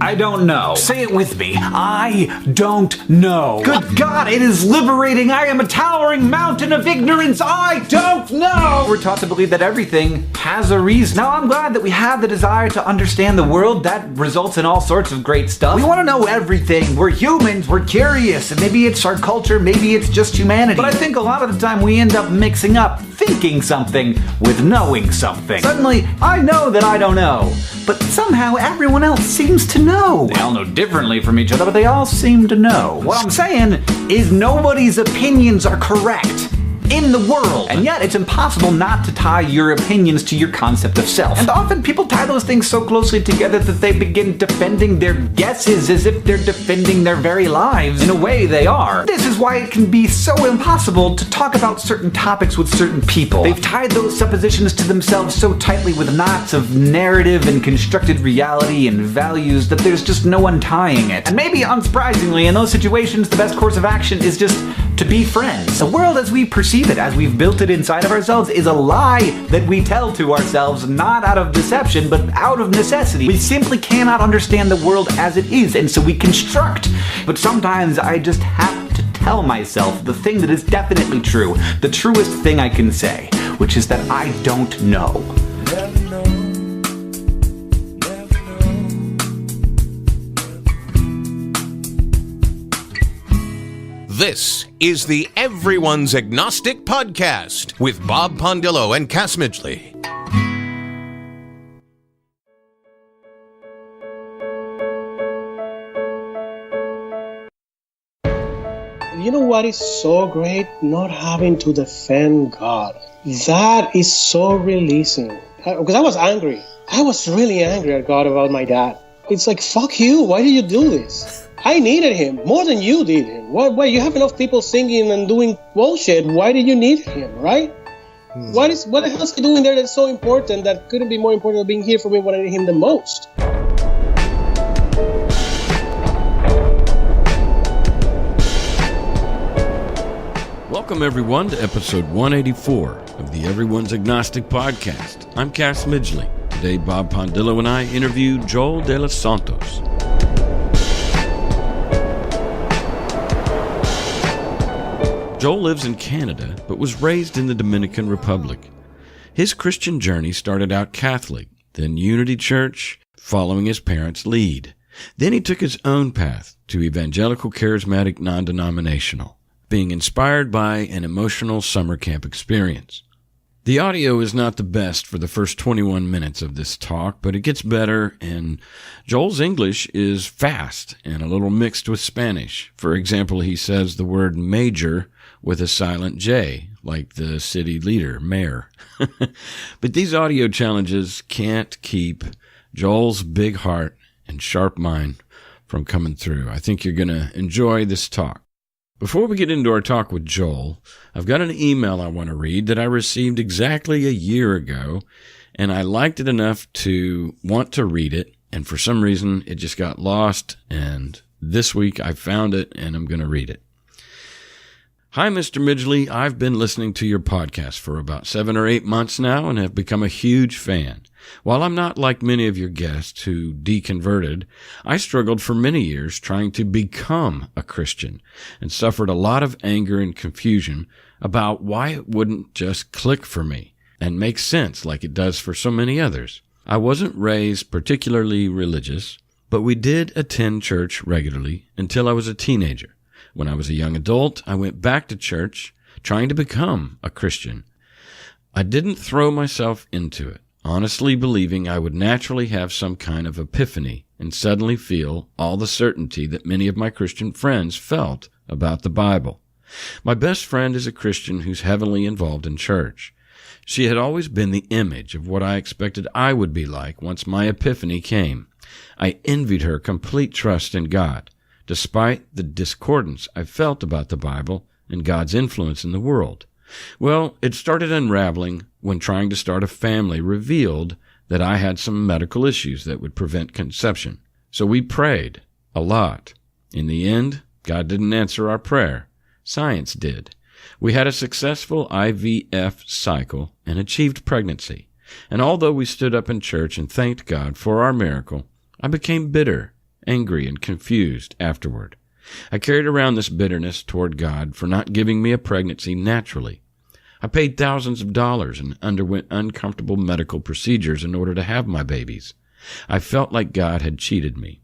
I don't know. Say it with me. I don't know. Good God, it is liberating. I am a towering mountain of ignorance. I don't know. We're taught to believe that everything has a reason. Now, I'm glad that we have the desire to understand the world. That results in all sorts of great stuff. We want to know everything. We're humans. We're curious. And maybe it's our culture. Maybe it's just humanity. But I think a lot of the time we end up mixing up thinking something with knowing something. Suddenly, I know that I don't know. But somehow everyone else seems to know. They all know differently from each other, but they all seem to know. What I'm saying is nobody's opinions are correct in the world. And yet it's impossible not to tie your opinions to your concept of self. And often people tie those things so closely together that they begin defending their guesses as if they're defending their very lives. In a way, they are. This is why it can be so impossible to talk about certain topics with certain people. They've tied those suppositions to themselves so tightly with knots of narrative and constructed reality and values that there's just no untying it. And maybe unsurprisingly, in those situations, the best course of action is just to be friends. The world as we perceive it, as we've built it inside of ourselves, is a lie that we tell to ourselves, not out of deception, but out of necessity. We simply cannot understand the world as it is, and so we construct. But sometimes I just have to tell myself the thing that is definitely true, the truest thing I can say, which is that I don't know. This is the Everyone's Agnostic Podcast with Bob Pondillo and Cass Midgley. You know what is so great? Not having to defend God. That is so releasing. Because I was angry. I was really angry at God about my dad. It's like, fuck you. Why did you do this? I needed him more than you did him. Why you have enough people singing and doing bullshit? Why did you need him, right? What the hell is he doing there that's so important that couldn't be more important than being here for me when I need him the most? Welcome everyone to episode 184 of the Everyone's Agnostic Podcast. I'm Cass Midgley. Today Bob Pondillo and I interview Joel de los Santos. Joel lives in Canada, but was raised in the Dominican Republic. His Christian journey started out Catholic, then Unity Church, following his parents' lead. Then he took his own path to evangelical, charismatic, non-denominational, being inspired by an emotional summer camp experience. The audio is not the best for the first 21 minutes of this talk, but it gets better, and Joel's English is fast and a little mixed with Spanish. For example, he says the word major with a silent J, like the city leader, mayor. But these audio challenges can't keep Joel's big heart and sharp mind from coming through. I think you're going to enjoy this talk. Before we get into our talk with Joel, I've got an email I want to read that I received exactly a year ago, and I liked it enough to want to read it, and for some reason it just got lost, and this week I found it, and I'm going to read it. Hi, Mr. Midgley. I've been listening to your podcast for about 7 or 8 months now and have become a huge fan. While I'm not like many of your guests who deconverted, I struggled for many years trying to become a Christian and suffered a lot of anger and confusion about why it wouldn't just click for me and make sense like it does for so many others. I wasn't raised particularly religious, but we did attend church regularly until I was a teenager. When I was a young adult, I went back to church trying to become a Christian. I didn't throw myself into it, honestly believing I would naturally have some kind of epiphany and suddenly feel all the certainty that many of my Christian friends felt about the Bible. My best friend is a Christian who's heavily involved in church. She had always been the image of what I expected I would be like once my epiphany came. I envied her complete trust in God, despite the discordance I felt about the Bible and God's influence in the world. Well, it started unraveling when trying to start a family revealed that I had some medical issues that would prevent conception. So we prayed a lot. In the end, God didn't answer our prayer. Science did. We had a successful IVF cycle and achieved pregnancy. And although we stood up in church and thanked God for our miracle, I became bitter angry and confused afterward. I carried around this bitterness toward God for not giving me a pregnancy naturally. I paid thousands of dollars and underwent uncomfortable medical procedures in order to have my babies. I felt like God had cheated me.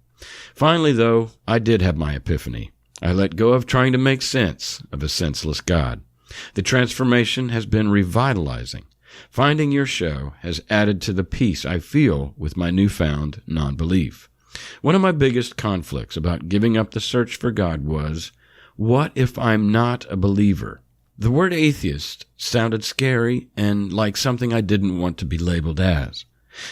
Finally, though, I did have my epiphany. I let go of trying to make sense of a senseless God. The transformation has been revitalizing. Finding your show has added to the peace I feel with my newfound non-belief. One of my biggest conflicts about giving up the search for God was, what if I'm not a believer? The word atheist sounded scary and like something I didn't want to be labeled as.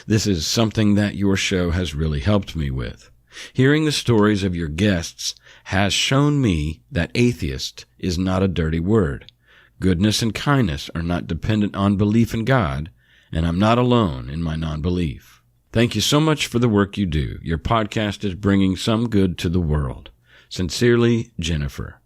This is something that your show has really helped me with. Hearing the stories of your guests has shown me that atheist is not a dirty word. Goodness and kindness are not dependent on belief in God, and I'm not alone in my non-belief. Thank you so much for the work you do. Your podcast is bringing some good to the world. Sincerely, Jennifer.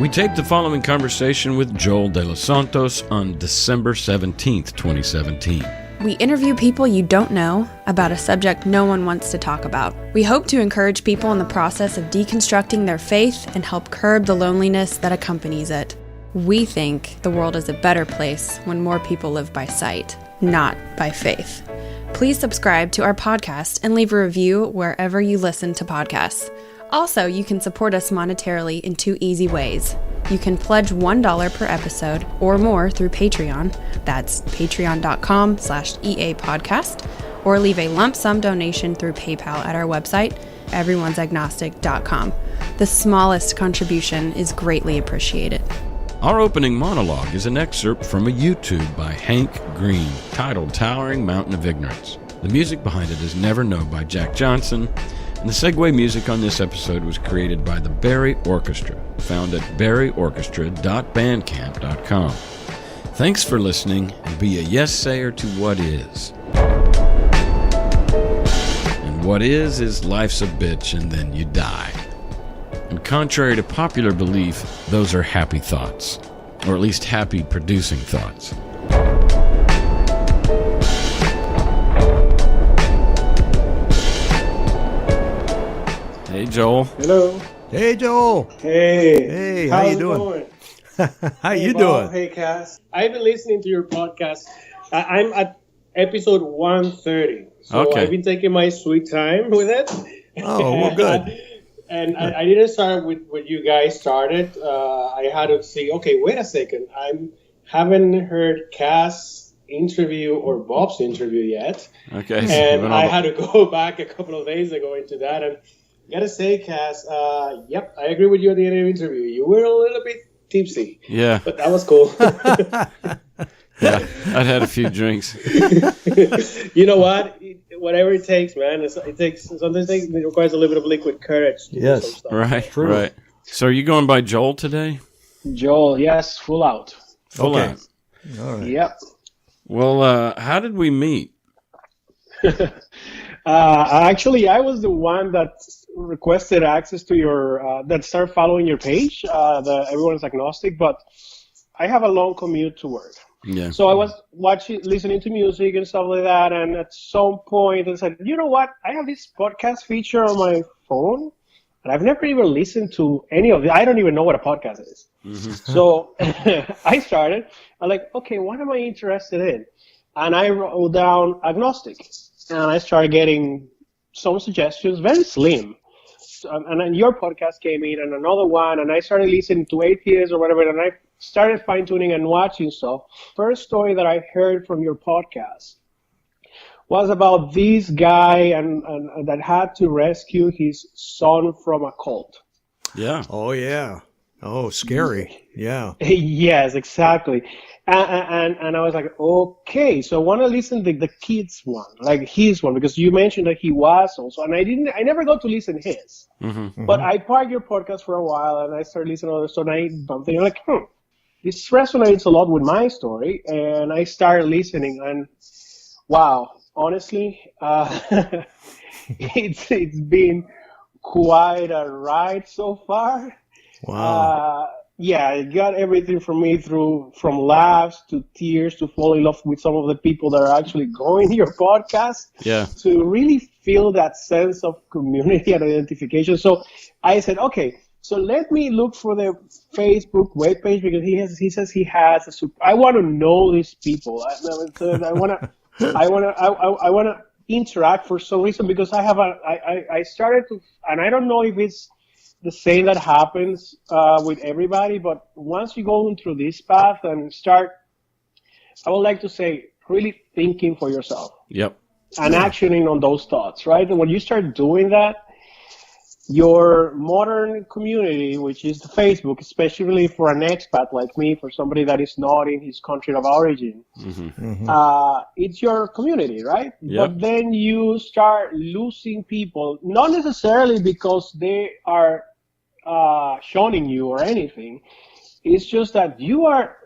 We taped the following conversation with Joel de los Santos on December 17th, 2017. We interview people you don't know about a subject no one wants to talk about. We hope to encourage people in the process of deconstructing their faith and help curb the loneliness that accompanies it. We think the world is a better place when more people live by sight, not by faith. Please subscribe to our podcast and leave a review wherever you listen to podcasts. Also, you can support us monetarily in 2 easy ways. You can pledge $1 per episode or more through Patreon. That's patreon.com/EApodcast. Or leave a lump sum donation through PayPal at our website, everyone'sagnostic.com. The smallest contribution is greatly appreciated. Our opening monologue is an excerpt from a YouTube by Hank Green titled Towering Mountain of Ignorance. The music behind it is Never Know by Jack Johnson, and the segue music on this episode was created by the Barry Orchestra, found at barryorchestra.bandcamp.com. Thanks for listening, and be a yes-sayer to what is. And what is life's a bitch and then you die. And contrary to popular belief, those are happy thoughts, or at least happy producing thoughts. Hey, Joel. Hello. Hey, Joel. Hey. Hey, How's how you it doing? going? How Hey, you Bob. doing? Hey, Cass. I've been listening to your podcast. I'm at episode 130. So Okay. I've been taking my sweet time with it. Oh, well, good. And I didn't start with what you guys started. I had to see, okay, wait a second. I haven't heard Cass' interview or Bob's interview yet. Okay. And I had to go back a couple of days ago into that. And gotta say, Cass, yep, I agree with you at the end of the interview. You were a little bit tipsy. Yeah. But that was cool. Yeah, I'd had a few drinks. You know what? Whatever it takes, man. Sometimes it requires a little bit of liquid courage to do Yes. some stuff. Right, right. So are you going by Joel today? Joel, yes, full out. Full Okay. out. All right. Yep. Well, how did we meet? Actually, I was the one that requested access to your, that started following your page, the Everyone's Agnostic, but I have a long commute to work. Yeah. So I was listening to music and stuff like that, and at some point I said, you know what? I have this podcast feature on my phone, and I've never even listened to any of it. I don't even know what a podcast is. So I started. I'm like, okay, what am I interested in? And I wrote down agnostic, and I started getting some suggestions, very slim. And then your podcast came in, and another one, and I started listening to atheists or whatever, and I started fine-tuning and watching stuff. First story that I heard from your podcast was about this guy and that had to rescue his son from a cult. Yeah. Oh, yeah. Oh, scary. Yeah. Yes, exactly. And I was like, okay, so I want to listen to the kids one, like his one, because you mentioned that he was also, and I never got to listen to his. But I parked your podcast for a while, and I started listening to other stuff, and I bumped it, and I'm like, this resonates a lot with my story, and I started listening, and wow, honestly, it's been quite a ride so far. Wow. yeah, it got everything from me from laughs to tears to fall in love with some of the people that are actually going to your podcast. Yeah. To really feel that sense of community and identification. So I said, okay, so let me look for the Facebook webpage because he says he has I want to know these people. I want to interact for some reason because I started to, and I don't know if it's the same that happens with everybody, but once you go through this path and start, I would like to say, really thinking for yourself. Yep. And actioning on those thoughts, right? And when you start doing that, your modern community, which is the Facebook, especially for an expat like me, for somebody that is not in his country of origin, it's your community, right? Yep. But then you start losing people, not necessarily because they are shunning you or anything. It's just that you are.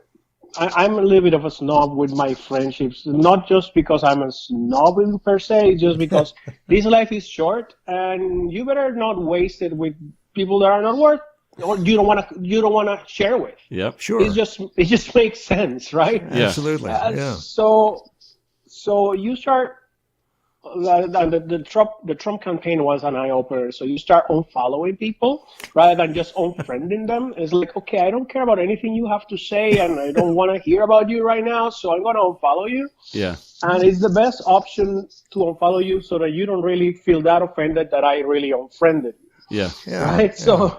I'm a little bit of a snob with my friendships, not just because I'm a snob per se, just because this life is short and you better not waste it with people that are not worth or you don't want to share with. Yep. Sure. It just makes sense, right? Yeah. Absolutely. Yeah. So you start. The Trump campaign was an eye-opener. So you start unfollowing people rather than just unfriending them. It's like, okay, I don't care about anything you have to say, and I don't want to hear about you right now, so I'm going to unfollow you. Yeah. And it's the best option to unfollow you so that you don't really feel that offended that I really unfriended you. Yeah. Yeah. Right? Yeah.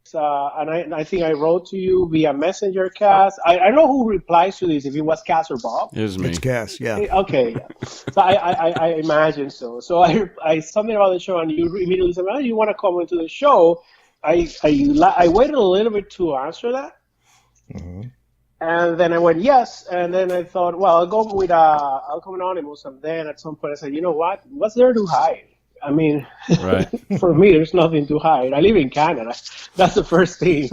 So, and I think I wrote to you via Messenger, Cass. I don't know who replies to this, if it was Cass or Bob. It was me. It's Cass, yeah. Okay. So I imagine so. So I something about the show, and you immediately said, well, you want to come into the show. I waited a little bit to answer that. Mm-hmm. And then I went, yes. And then I thought, well, I'll come anonymous. And then at some point I said, you know what? What's there to hide? I mean, Right. for me, there's nothing to hide. I live in Canada. That's the first thing.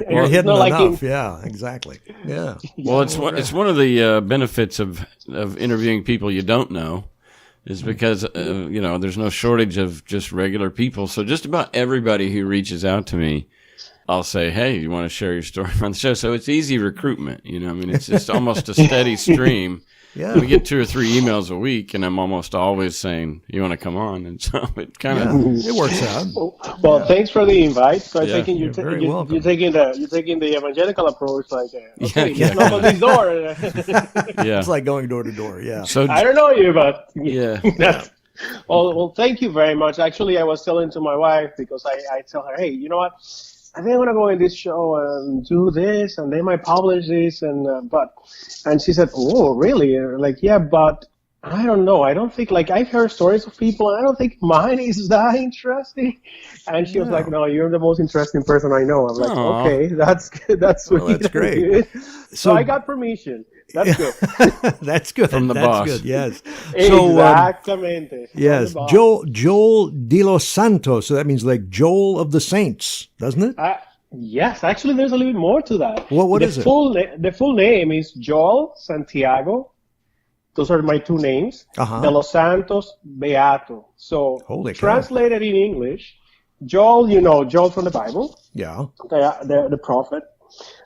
You're hidden not enough. Yeah, exactly. Yeah. Well, it's one of the benefits of interviewing people you don't know is because, there's no shortage of just regular people. So just about everybody who reaches out to me, I'll say, hey, you want to share your story on the show? So it's easy recruitment. It's just almost a steady stream. Yeah. We get 2 or 3 emails a week, and I'm almost always saying, you want to come on? And so it kind of... It works out. Well, thanks for the invite. So I Yeah. think you're welcome. taking the evangelical approach, like, okay, Yeah. just knock on this door. Yeah. It's like going door to door, yeah. So, I don't know you, but yeah. well, thank you very much. Actually, I was telling to my wife because I tell her, hey, you know what? I think I'm gonna go in this show and do this, and they might publish this, and she said, oh, really? Like, yeah, but I don't know. I don't think, like, I've heard stories of people, and I don't think mine is that interesting. And she was like, no, you're the most interesting person I know. I'm like, Aw. okay, that's sweet. Well, that's great. So I got permission. That's good. That's good. From the That's boss. good, yes. Exactamente. Yes, From the boss. Joel de los Santos. So that means like Joel of the Saints, doesn't it? Yes, actually, there's a little bit more to that. What the is it? The full name is Joel Santiago. Those are my 2 names. Uh-huh. De los Santos Beato. So Holy cow. translated in English, Joel, Joel from the Bible, Yeah. the prophet.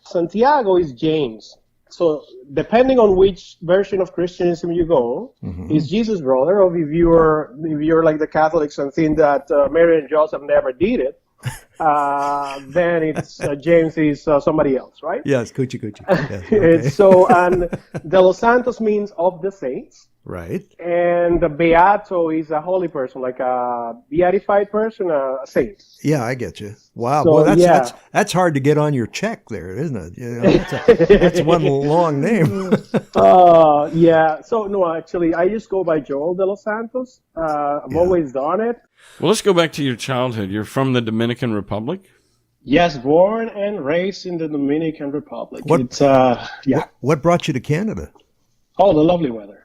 Santiago is James. So depending on which version of Christianism you go, is Jesus' brother, or if you're like the Catholics and think that Mary and Joseph never did it, then it's James is somebody else, right? Yes, coochie coochie. Yes, okay. So, and De Los Santos means of the saints, Right. and the Beato is a holy person, like a beatified person, a saint. Yeah, I get you. Wow. So, Well, yeah. that's hard to get on your check there, isn't it? That's one long name. Yeah. So, no, actually, I just go by Joel De Los Santos. I've always done it. Well, let's go back to your childhood. You're from the Dominican Republic? Yes, born and raised in the Dominican Republic. What- It's, yeah. What brought you to Canada? Oh, the lovely weather.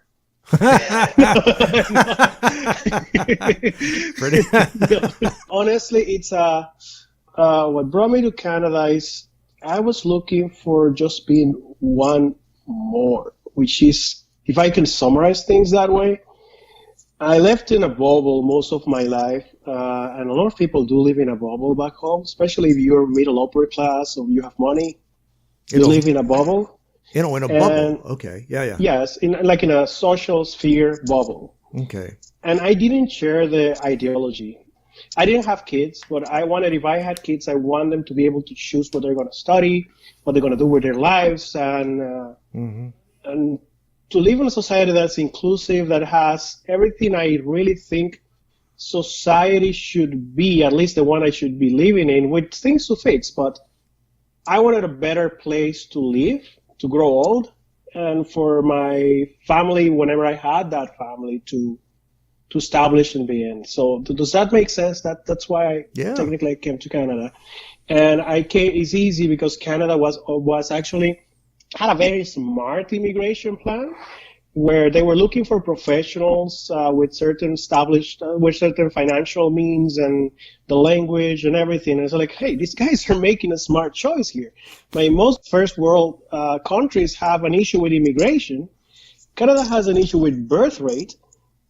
Honestly, it's what brought me to Canada is I was looking for just being one more, which is, if I can summarize things that way, I lived in a bubble most of my life, and a lot of people do live in a bubble back home, especially if you're middle upper class or you have money. You live in a bubble. In a bubble. Okay. Yeah. Yes, in a social sphere bubble. Okay. And I didn't share the ideology. I didn't have kids, but I wanted, if I had kids, I want them to be able to choose what they're going to study, what they're going to do with their lives, and to live in a society that's inclusive, that has everything I really think society should be, at least the one I should be living in, with things to fix. But I wanted a better place to live, to grow old, and for my family, whenever I had that family, to establish and be in. So does that make sense? That's why I technically came to Canada. And it's easy because Canada was actually had a very smart immigration plan where they were looking for professionals with certain financial means and the language and everything. And it's like, hey, these guys are making a smart choice here. Most first world countries have an issue with immigration. Canada has an issue with birth rate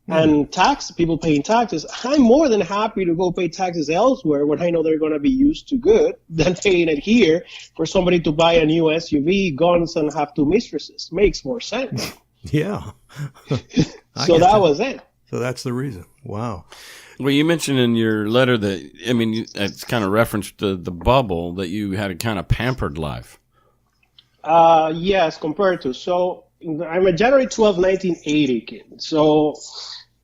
and people paying taxes. I'm more than happy to go pay taxes elsewhere when I know they're going to be used to good than paying it here for somebody to buy a new SUV, guns, and have 2 mistresses. Makes more sense. Yeah. So that was it. So that's the reason. Wow. Well, you mentioned in your letter that, it's kind of referenced to the bubble, that you had a kind of pampered life. Yes, compared to. So I'm a January 12, 1980 kid. So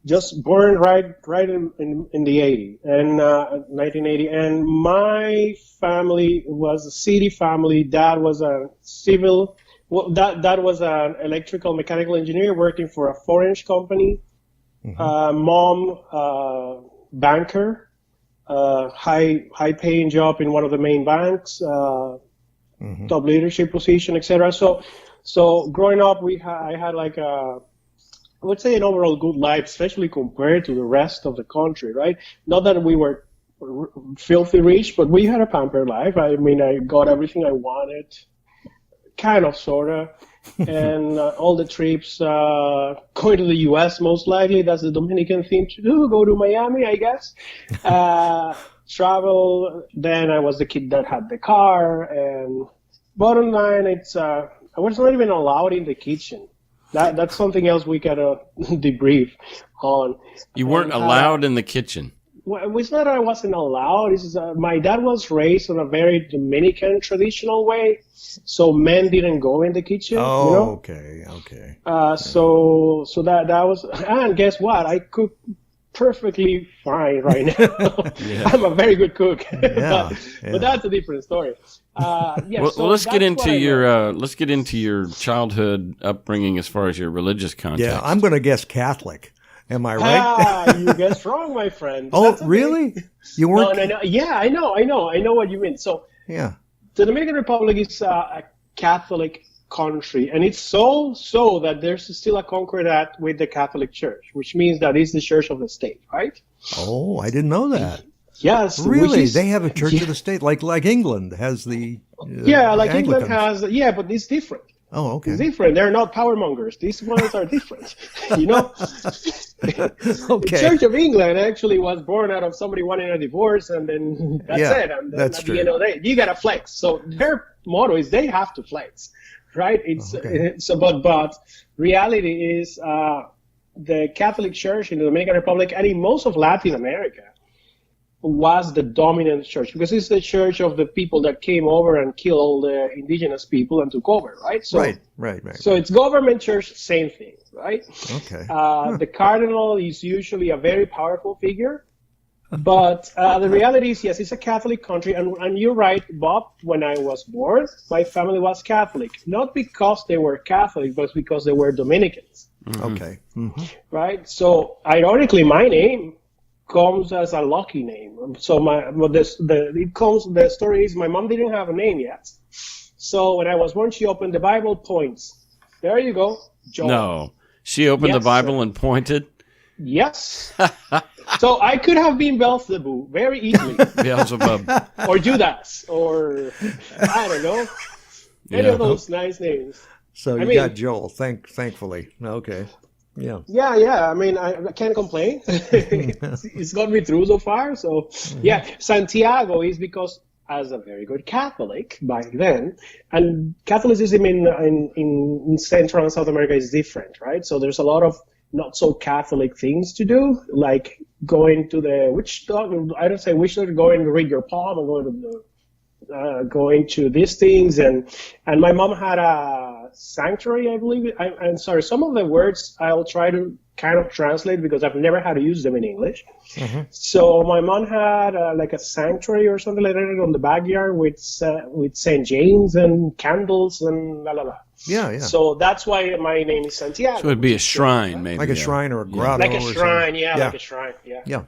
just born right in the 80 and 1980. And my family was a city family. Dad was a civil. Well, that was an electrical mechanical engineer working for a foreign company. Mom, banker, high paying job in one of the main banks, top leadership position, etc. So growing up, I had I would say an overall good life, especially compared to the rest of the country, right? Not that we were filthy rich, but we had a pampered life. I got everything I wanted. Kind of, sort of, and all the trips, going to the U.S. most likely, that's the Dominican thing to do, go to Miami, I guess, travel, then I was the kid that had the car, and bottom line, I was not even allowed in the kitchen. That's something else we gotta debrief on. You weren't allowed in the kitchen? Well, it's not that I wasn't allowed. My dad was raised in a very Dominican traditional way, so men didn't go in the kitchen. Oh, okay. So that was, and guess what? I cook perfectly fine right now. I'm a very good cook, but that's a different story. Let's get into your childhood upbringing as far as your religious context. Yeah, I'm going to guess Catholic. Am I right? You guessed wrong, my friend. Oh, really? You weren't? No. Yeah, I know what you mean. So, the Dominican Republic is a Catholic country, and it's so that there's still a concordat with the Catholic Church, which means that it's the church of the state, right? Oh, I didn't know that. Yes. Really? They have a church of the state, like England has the England has, but it's different. Oh, okay. It's different. They're not power mongers. These ones are different. Okay. The Church of England actually was born out of somebody wanting a divorce, and then that's it. And then that's at true. the end of the day, you gotta flex. So their motto is they have to flex, right? But reality is the Catholic Church in the Dominican Republic and in most of Latin America was the dominant church, because it's the church of the people that came over and killed all the indigenous people and took over, right? So, right. So it's government church, same thing, right? Okay. The cardinal is usually a very powerful figure, but the reality is, yes, it's a Catholic country, and you're right, Bob, when I was born, my family was Catholic, not because they were Catholic, but because they were Dominicans. Okay. Right? So, ironically, my name comes as a lucky name. So the story is my mom didn't have a name yet. So when I was born, she opened the Bible, points. There you go, Joel. No, she opened the Bible and pointed. Yes. So I could have been Beelzebub very easily. Beelzebub. Or Judas, or I don't know, any of those nice names. So you got Joel, thankfully. Okay. Yeah. I mean, I can't complain. It's got me through so far. So, yeah, Santiago is because as a very good Catholic back then, and Catholicism in Central and South America is different, right? So there's a lot of not so Catholic things to do, like going to the witch doctor. I don't say witch doctor, going to read your palm and going to these things. And my mom had a sanctuary, I believe. I'm sorry, some of the words I'll try to kind of translate because I've never had to use them in English. So my mom had like a sanctuary or something like that on the backyard with St. James and candles and la la la. Yeah. So that's why my name is Santiago. So it'd be a shrine, maybe. Like a shrine or a grotto. Like a or shrine, something. like a shrine, Yeah.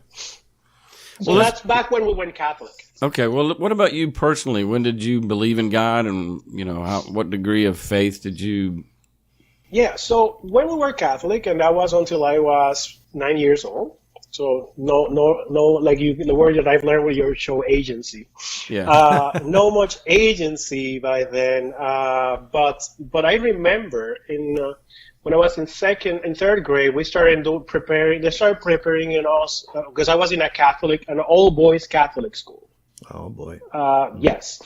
So that's back when we went Catholic. Okay, well, what about you personally? When did you believe in God, and what degree of faith did you? Yeah, so when we were Catholic, and that was until I was 9 years old. So no, like the word that I've learned with your show, agency. Yeah. No much agency by then, but I remember when I was in third grade, we started preparing. They started preparing us because I was in an all boys Catholic school. Oh boy. Yes.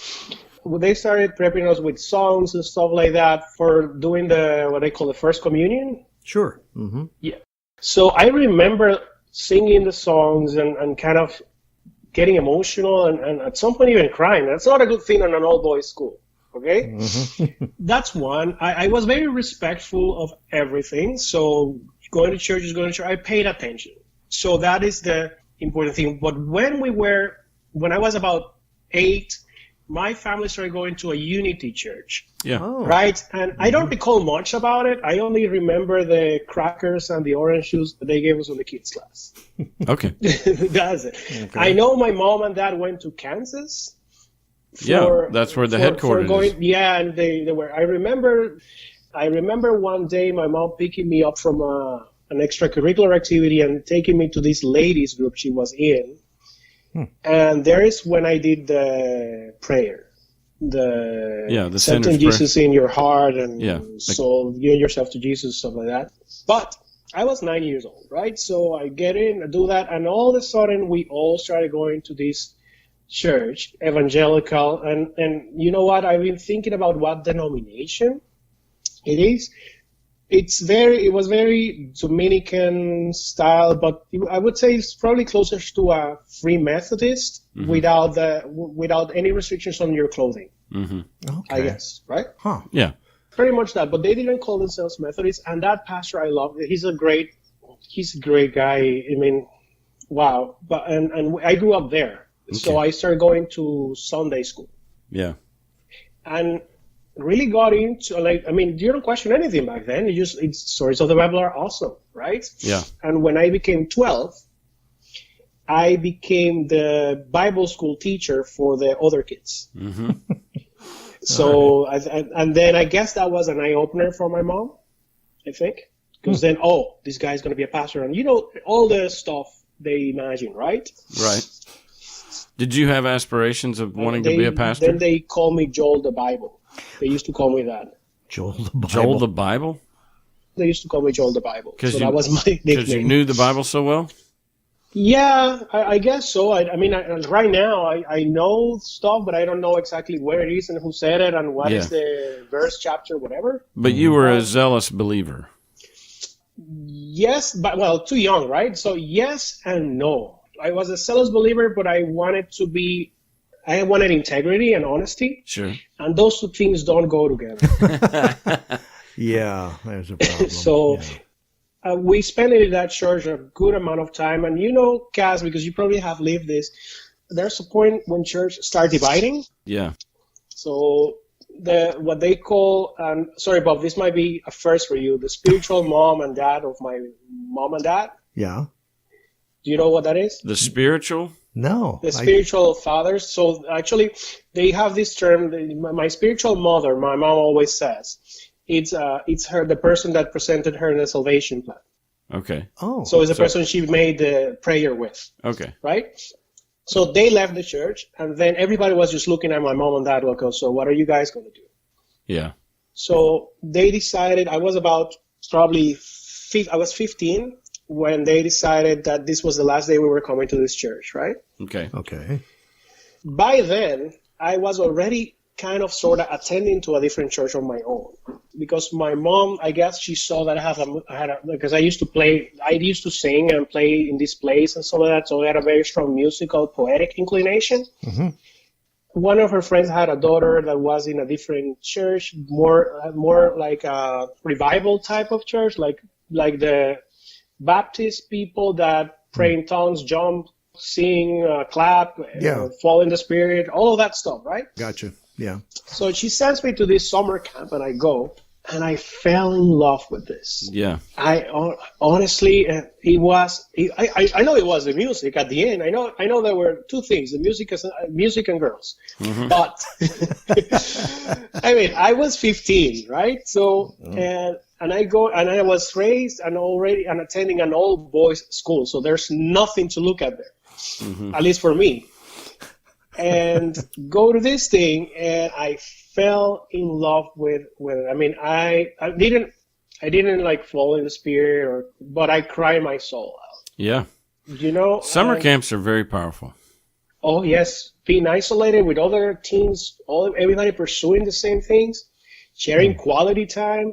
Well, they started preparing us with songs and stuff like that for doing what they call the first communion. Sure. Mm-hmm. Yeah. So I remember singing the songs and kind of getting emotional and at some point even crying. That's not a good thing in an all boys school. Okay? Mm-hmm. That's one. I was very respectful of everything. So going to church, I paid attention. So that is the important thing. But when I was about 8, my family started going to a unity church. Yeah. Oh. Right? And I don't recall much about it. I only remember the crackers and the orange juice that they gave us on the kids' class. Okay. That's it. Okay. I know my mom and dad went to Kansas. That's where the headquarters is. Yeah, and they were. I remember one day my mom picking me up from an extracurricular activity and taking me to this ladies group she was in. And there is when I did the prayer, the accepting Jesus in your heart and soul, give yourself to Jesus, stuff like that. But I was 9 years old, right? So I get in, I do that, and all of a sudden we all started going to this church, evangelical, and you know what? I've been thinking about what denomination it is. It was very Dominican style, but I would say it's probably closer to a Free Methodist without any restrictions on your clothing. Mm-hmm. Okay. I guess, right? Huh. Yeah. Pretty much that, but they didn't call themselves Methodists, and that pastor I love. He's a great guy. I mean, wow. But and I grew up there, so I started going to Sunday school. Yeah. And really got into, you don't question anything back then. Stories of the Bible are awesome, right? Yeah. And when I became 12, I became the Bible school teacher for the other kids. Mm-hmm. So, and then I guess that was an eye-opener for my mom, I think. Because then, this guy's going to be a pastor. And all the stuff they imagine, right? Right. Did you have aspirations of wanting to be a pastor? Then they call me Joel the Bible. They used to call me that. Joel the Bible. Joel the Bible? They used to call me Joel the Bible. So that was my nickname. Because you knew the Bible so well? Yeah, I guess so. Right now I know stuff, but I don't know exactly where it is and who said it and what is the verse, chapter, whatever. But you were a zealous believer. Yes, but, too young, right? So yes and no. I was a zealous believer, but I wanted integrity and honesty. Sure. And those two things don't go together. Yeah, there's a problem. So we spent in that church a good amount of time. And Cass, because you probably have lived this, there's a point when church start dividing. Yeah. So what they call, sorry, Bob, this might be a first for you, the spiritual mom and dad of my mom and dad. Yeah. Do you know what that is? The spiritual? No. The spiritual fathers. So actually, they have this term. My spiritual mother, my mom always says, it's her, the person that presented her the salvation plan. Okay. Oh. So it's the person she made the prayer with. Okay. Right? So they left the church, and then everybody was just looking at my mom and dad. Okay, so what are you guys going to do? Yeah. So they decided, I was about probably I was 15 when they decided that this was the last day we were coming to this church, right? Okay. Okay. By then, I was already kind of sort of attending to a different church on my own, because my mom, I guess she saw that because I used to sing and play in this place and some of that, so I had a very strong musical, poetic inclination. Mm-hmm. One of her friends had a daughter that was in a different church, more like a revival type of church, like the Baptist people that pray in tongues, jump, sing, clap, fall in the spirit, all of that stuff, right? Gotcha. Yeah. So she sends me to this summer camp, and I go, and I fell in love with this. Yeah. I honestly, it was. I know it was the music at the end. I know there were two things: the music and girls. Mm-hmm. But I mean, I was 15, right? So and I go, and I was raised and attending an all boys school. So there's nothing to look at there, at least for me. And go to this thing, and I fell in love with it. I mean, I didn't like fall in the spirit, but I cried my soul out. Yeah. You know, summer camps are very powerful. Oh yes, being isolated with other teens, everybody pursuing the same things, sharing quality time,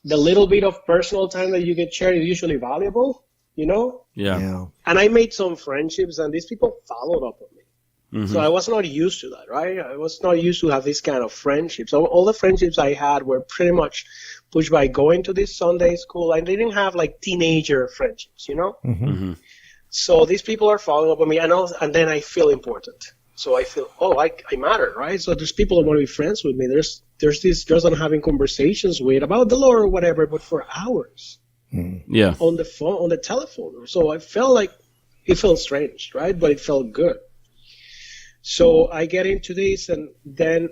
the little bit of personal time that you get shared is usually valuable. You know. Yeah. And I made some friendships, and these people followed up on me. So I was not used to that, right? I was not used to have this kind of friendships. So all the friendships I had were pretty much pushed by going to this Sunday school. I didn't have like teenager friendships, you know? Mm-hmm. So these people are following up on me, and then I feel important. So I feel, I matter, right? So there's people who want to be friends with me. There's this girls I'm having conversations with about the Lord or whatever, but for hours. Yeah. On the phone, on the telephone. So I felt like it felt strange, right? But it felt good. So I get into this, and then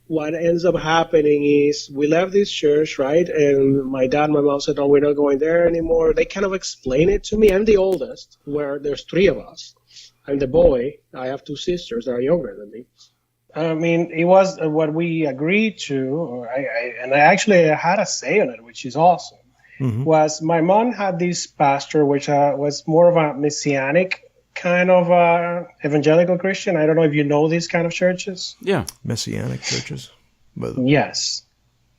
what ends up happening is we left this church, right? And my dad and my mom said, no, we're not going there anymore. They kind of explained it to me. I'm the oldest, where there's three of us. I'm the boy. I have two sisters that are younger than me. I mean, it was what we agreed to, and I actually had a say on it, which is awesome, was my mom had this pastor, which was more of a messianic kind of evangelical Christian. I don't know if you know these kind of churches. Yeah. Messianic churches. But yes.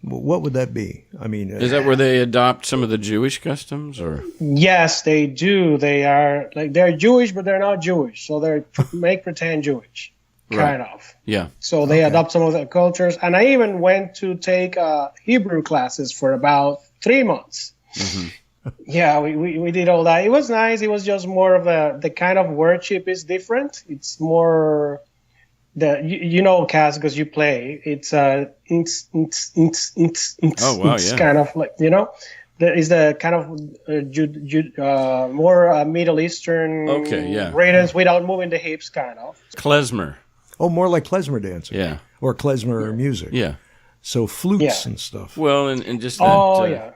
What would that be? I mean, is that where they adopt some of the Jewish customs, or? Yes, they do. They are they're Jewish, but they're not Jewish. So they're make pretend Jewish, kind of. Yeah. So they adopt some of the cultures. And I even went to take Hebrew classes for about 3 months. Mm-hmm. Yeah, we did all that. It was nice. It was just more of the kind of worship is different. It's more you know, Cass, because you play. It's kind of like, you know, there is the kind of more Middle Eastern rhythms without moving the hips, kind of. Klezmer. Oh, more like klezmer dancing. Yeah. Or klezmer music. Yeah. So flutes and stuff. Well, and just that.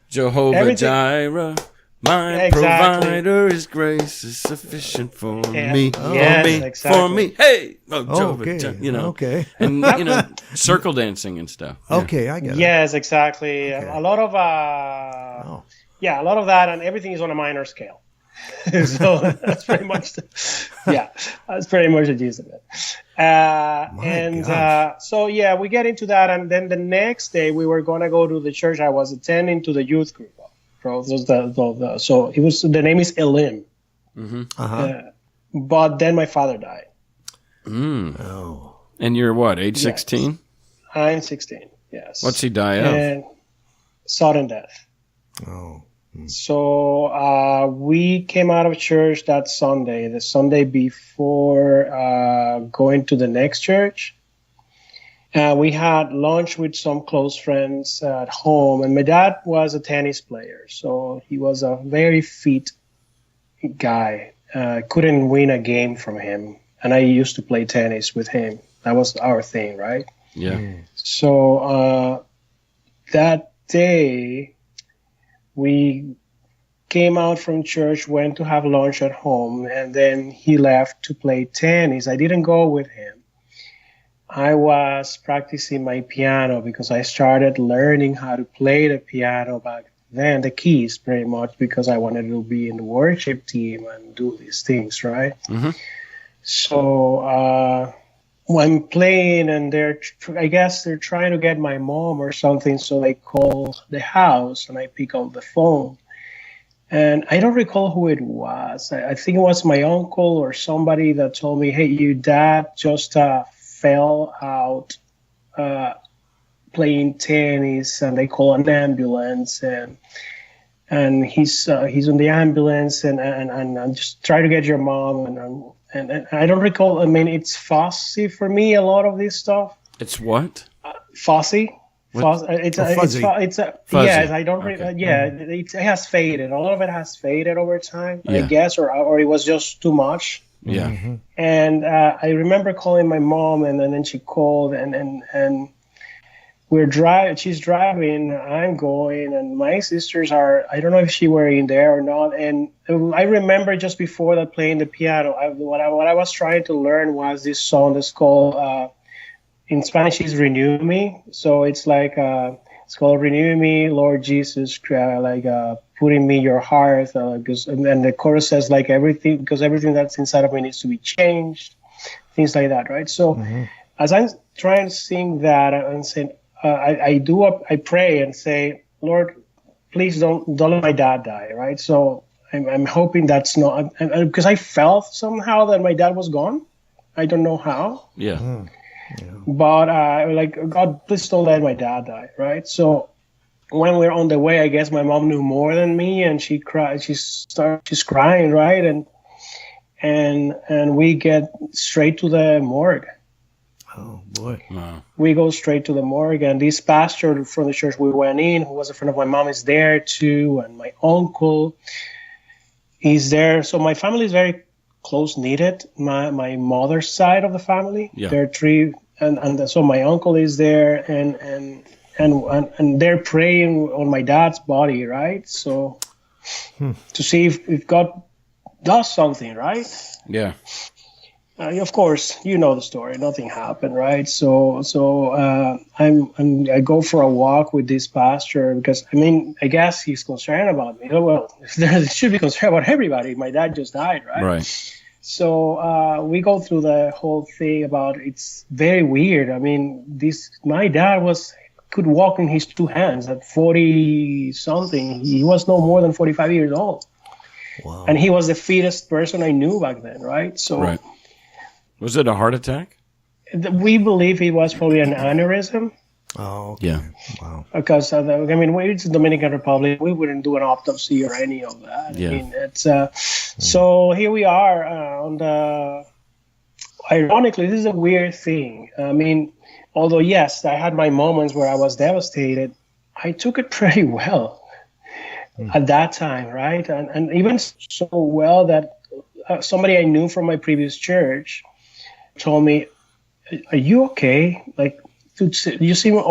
Jehovah Jireh, my provider, His grace is sufficient for me, for me. Hey, Jehovah, you know, and you know, circle dancing and stuff. Okay, I get it. Yes, exactly. Okay. A lot of a lot of that, and everything is on a minor scale. So that's pretty much that's pretty much the gist of it. So we get into that, and then the next day we were going to go to the church I was attending to the youth group. So it was, the name is Elim. But then my father died. Oh. And you're what, age 16? I'm 16, yes. What's he die of? Sudden death. Oh. So we came out of church that Sunday, the Sunday before going to the next church. We had lunch with some close friends at home, and my dad was a tennis player, so he was a very fit guy. Couldn't win a game from him, and I used to play tennis with him. That was our thing, right? Yeah. So that day, we came out from church, went to have lunch at home, and then he left to play tennis. I didn't go with him. I was practicing my piano because I started learning how to play the piano then, the keys pretty much, because I wanted to be in the worship team and do these things, right? Mm-hmm. So I'm playing, and I guess they're trying to get my mom or something, so they call the house, and I pick up the phone. And I don't recall who it was. I think it was my uncle or somebody that told me, hey, your dad just fell out playing tennis, and they call an ambulance, and he's on the ambulance, and just try to get your mom, and I don't recall. I mean, it's fuzzy for me, a lot of this stuff. It's what? Fuzzy. It's fuzzy. Fuzzy. Yes, I don't. Okay. It has faded. A lot of it has faded over time, I Yeah. guess, or it was just too much. Yeah. Mm-hmm. And I remember calling my mom, and then she called, and we're driving. She's driving. I'm going, and my sisters are. I don't know if she were in there or not. And I remember just before that playing the piano. What I was trying to learn was this song that's called. In Spanish, is "Renew Me." So it's like it's called "Renew Me, Lord Jesus," put in me your heart. And the chorus says like everything, because everything that's inside of me needs to be changed, things like that, right? So as I'm trying to sing that, I'm saying I pray and say, Lord, please don't let my dad die, right? So I'm hoping that's not, because I felt somehow that my dad was gone. I don't know how. Yeah. Mm. Yeah. But God, please don't let my dad die, right? So when we're on the way, I guess my mom knew more than me, and she cried. She's crying, right? And we get straight to the morgue. Oh boy! Wow. We go straight to the morgue, and this pastor from the church we went in, who was a friend of my mom, is there too, and my uncle is there. So my family is very close-knitted. My mother's side of the family, there are three, and so my uncle is there, and they're praying on my dad's body, right? So to see if God does something, right? Yeah. Of course, you know the story. Nothing happened, right? So I go for a walk with this pastor, because I guess he's concerned about me. Well, there should be concerned about everybody. My dad just died, right? Right. So we go through the whole thing about, it's very weird. My dad could walk in his two hands at 40 something. He was no more than 45 years old. Wow. And he was the fittest person I knew back then, right? So. Right. Was it a heart attack? We believe it was probably an aneurysm. Oh, okay. Yeah. Wow. Because it's the Dominican Republic. We wouldn't do an autopsy or any of that. Yeah. It's so here we are. Ironically, this is a weird thing. Although yes, I had my moments where I was devastated, I took it pretty well at that time, right? And even so well that somebody I knew from my previous church told me, "Are you okay? You seem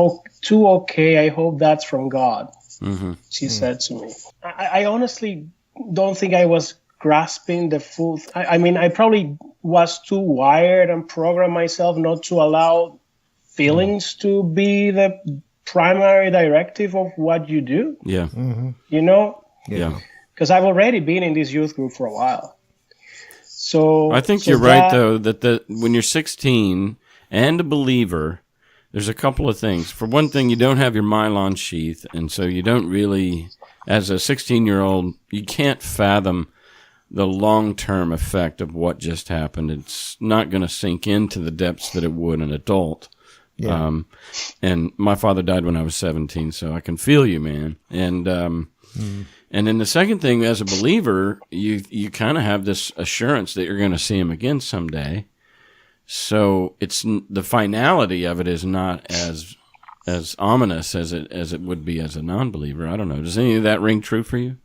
too okay. I hope that's from God." Mm-hmm. She said to me. I honestly don't think I was grasping the full. I probably was too wired and programmed myself not to allow feelings to be the primary directive of what you do. Yeah. Mm-hmm. You know? Yeah. Because I've already been in this youth group for a while. So I think you're right, though, that when you're 16 and a believer, there's a couple of things. For one thing, you don't have your nylon sheath, and so you don't really, as a 16-year-old, you can't fathom the long-term effect of what just happened. It's not going to sink into the depths that it would an adult. Yeah. And my father died when I was 17, so I can feel you, man. And then the second thing, as a believer, you kind of have this assurance that you're going to see him again someday. So it's the finality of it is not as ominous as it would be as a non-believer. I don't know. Does any of that ring true for you?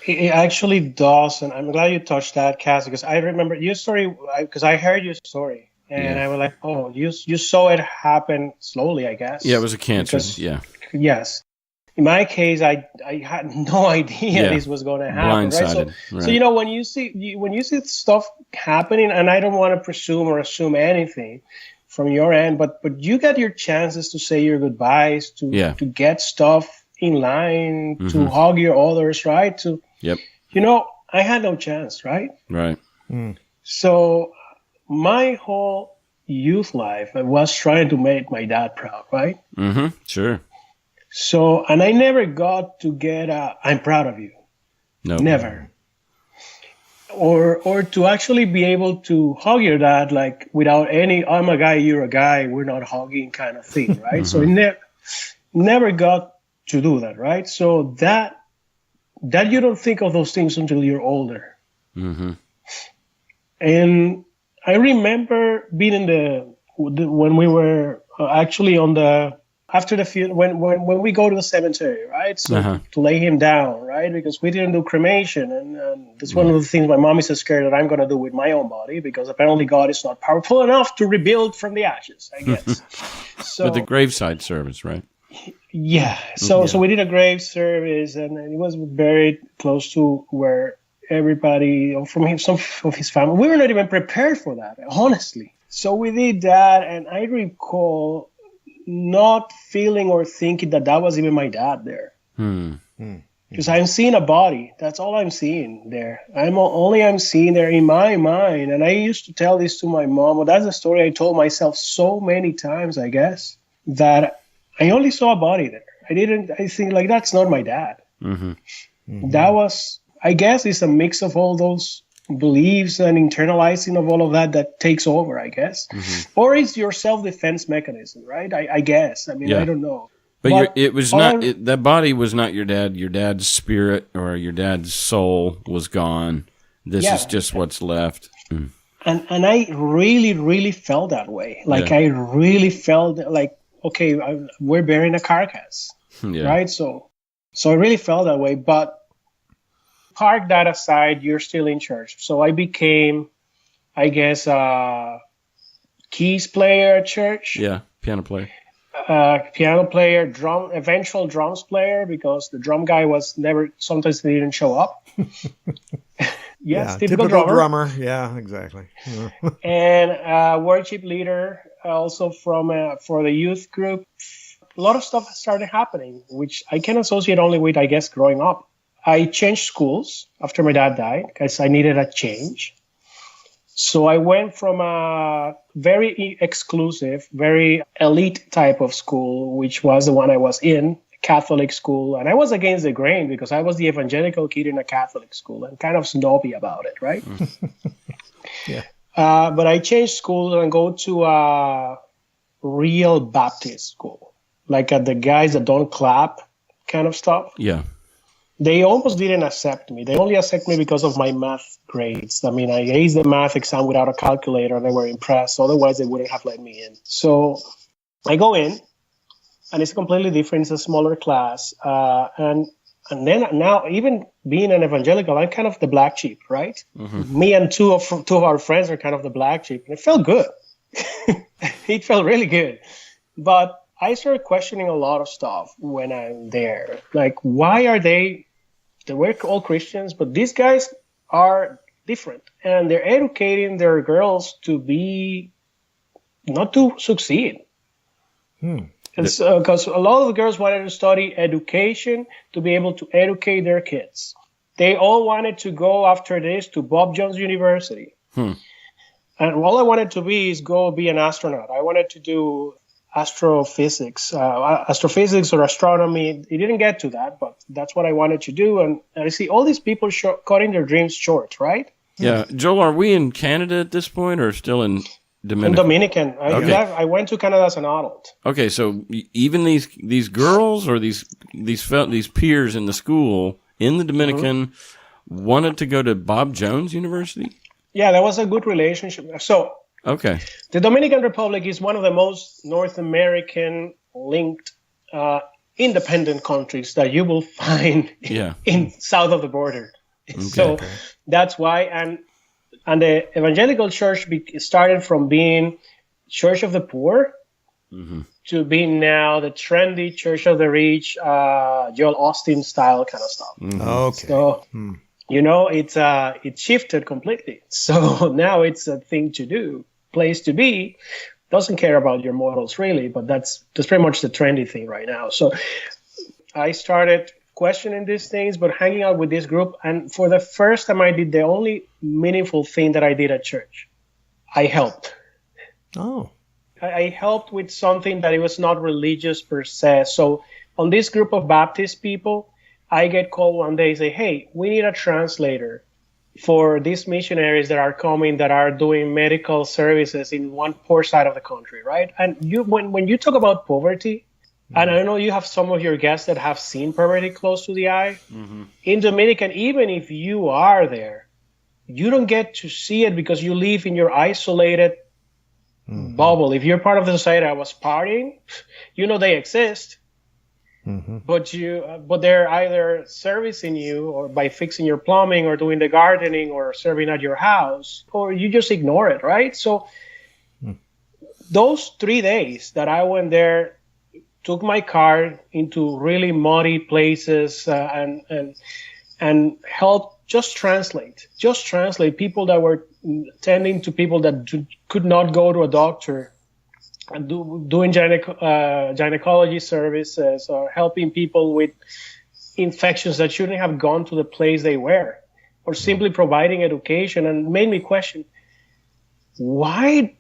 It actually does, and I'm glad you touched that, Cass, because I remember your story, because I heard your story, and I was like, oh, you saw it happen slowly, I guess. Yeah, it was a cancer. Yes. In my case, I had no idea this was going to happen. Blindsided. Right? So when you see stuff happening, and I don't want to presume or assume anything from your end, but you get your chances to say your goodbyes, to get stuff in line, to hug your others, right? Yep. I had no chance, right? Right. So my whole youth life, I was trying to make my dad proud, right? Mm-hmm. Sure. So, and I never got to get I'm proud of you. No. Never. Or to actually be able to hug your dad, like without any, I'm a guy, you're a guy, we're not hugging kind of thing, right? So I never got to do that, right? So that you don't think of those things until you're older. Mm-hmm. And I remember being when we were actually after the field, when we go to the cemetery, right? So to lay him down, right? Because we didn't do cremation. And that's one of the things my mom is scared that I'm going to do with my own body, because apparently God is not powerful enough to rebuild from the ashes, I guess. So, with the graveside service, right? Yeah. So we did a grave service, and he was buried close to where everybody some of his family, we were not even prepared for that, honestly. So we did that, and I recall not feeling or thinking that was even my dad there. Because I'm seeing a body. That's all I'm seeing there. I'm seeing there in my mind. And I used to tell this to my mom. Well, that's a story I told myself so many times, I guess, that I only saw a body there. I think like, that's not my dad. That was, I guess, it's a mix of all those beliefs and internalizing of all of that takes over, I guess. Or it's your self-defense mechanism, right? I guess. I mean, I don't know. But it was not, that body was not your dad. Your dad's spirit or your dad's soul was gone. This is just what's left. And I really, really felt that way. Like, I really felt like, okay, we're burying a carcass, right? So I really felt that way. But park that aside, you're still in church. So I became, I guess, keys player at church. Yeah, piano player. Piano player, eventual drums player, because the drum guy sometimes they didn't show up. Typical drummer. Yeah, exactly. And worship leader, also for the youth group. A lot of stuff started happening, which I can associate only with, I guess, growing up. I changed schools after my dad died because I needed a change. So I went from a very exclusive, very elite type of school, which was the one I was in, Catholic school. And I was against the grain because I was the evangelical kid in a Catholic school and kind of snobby about it, right? But I changed school and go to a real Baptist school, like the guys that don't clap kind of stuff. Yeah. They almost didn't accept me. They only accept me because of my math grades. I mean, I aced the math exam without a calculator, and they were impressed. Otherwise, they wouldn't have let me in. So I go in, and it's completely different. It's a smaller class. And then now, even being an evangelical, I'm kind of the black sheep, right? Me and two of our friends are kind of the black sheep. And it felt good. It felt really good. But I started questioning a lot of stuff when I'm there. Like, why are they were all Christians, but these guys are different. And they're educating their girls not to succeed. Because a lot of the girls wanted to study education to be able to educate their kids. They all wanted to go after this to Bob Jones University. And all I wanted to be is go be an astronaut. I wanted to do astrophysics or astronomy. It didn't get to that, but that's what I wanted to do. And I see all these people cutting their dreams short, right? Yeah. Joel, are we in Canada at this point or still in Dominican? In Dominican. I went to Canada as an adult. Okay, so even these girls or these peers in the school in the Dominican wanted to go to Bob Jones University? Yeah, that was a good relationship. So okay. The Dominican Republic is one of the most North American linked independent countries that you will find in south of the border. Okay. So that's why. And the evangelical church started from being church of the poor to being now the trendy church of the rich, Joel Austin style kind of stuff. Okay. So, it shifted completely. So now it's a thing to do, place to be. Doesn't care about your morals really, but that's pretty much the trendy thing right now. So I started questioning these things, but hanging out with this group. And for the first time, I did the only meaningful thing that I did at church. I helped. Oh. I helped with something that it was not religious per se. So on this group of Baptist people, I get called one day and say, hey, we need a translator for these missionaries that are coming, that are doing medical services in one poor side of the country, right? And when you talk about poverty, and I know you have some of your guests that have seen poverty close to the eye. Mm-hmm. In Dominican, even if you are there, you don't get to see it because you live in your isolated bubble. If you're part of the society that was partying, you know they exist. Mm-hmm. But they're either servicing you or by fixing your plumbing or doing the gardening or serving at your house, or you just ignore it, right? So those 3 days that I went there, took my car into really muddy places and helped just translate people that were tending to people that could not go to a doctor, and doing gynecology services, or helping people with infections that shouldn't have gone to the place they were, or simply providing education. And made me question, why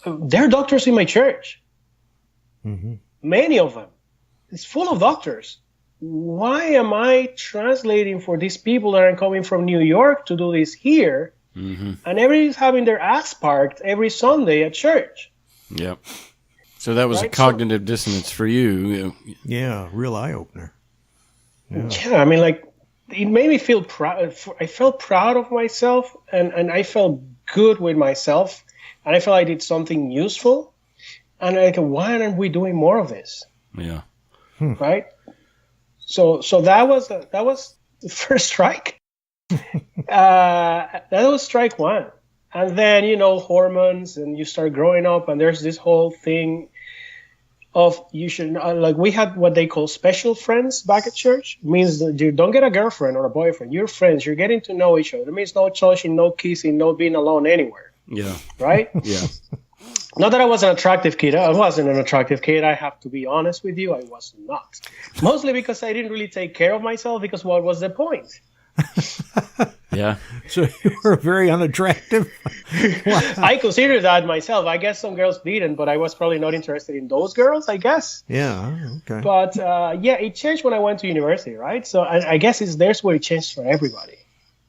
there are doctors in my church? Mm-hmm. Many of them. It's full of doctors. Why am I translating for these people that are coming from New York to do this here? Mm-hmm. And everybody's having their ass parked every Sunday at church. Yep. So that was a cognitive dissonance for you. Yeah, real eye-opener. Yeah, I mean, like, it made me feel proud. I felt proud of myself, and I felt good with myself, and I felt I did something useful. And like, why aren't we doing more of this? Yeah. Right. So that was the first strike. That was strike one. And then, hormones, and you start growing up, and there's this whole thing of you should, like, we had what they call special friends back at church. It means that you don't get a girlfriend or a boyfriend. You're friends. You're getting to know each other. It means no touching, no kissing, no being alone anywhere. Yeah. Right? Yeah. Not that I was an attractive kid. I wasn't an attractive kid. I have to be honest with you. I was not. Mostly because I didn't really take care of myself, because what was the point? Yeah. So you were very unattractive? Wow. I consider that myself. I guess some girls didn't, but I was probably not interested in those girls, I guess. Yeah, okay. But it changed when I went to university, right? So I guess there's where it changed for everybody.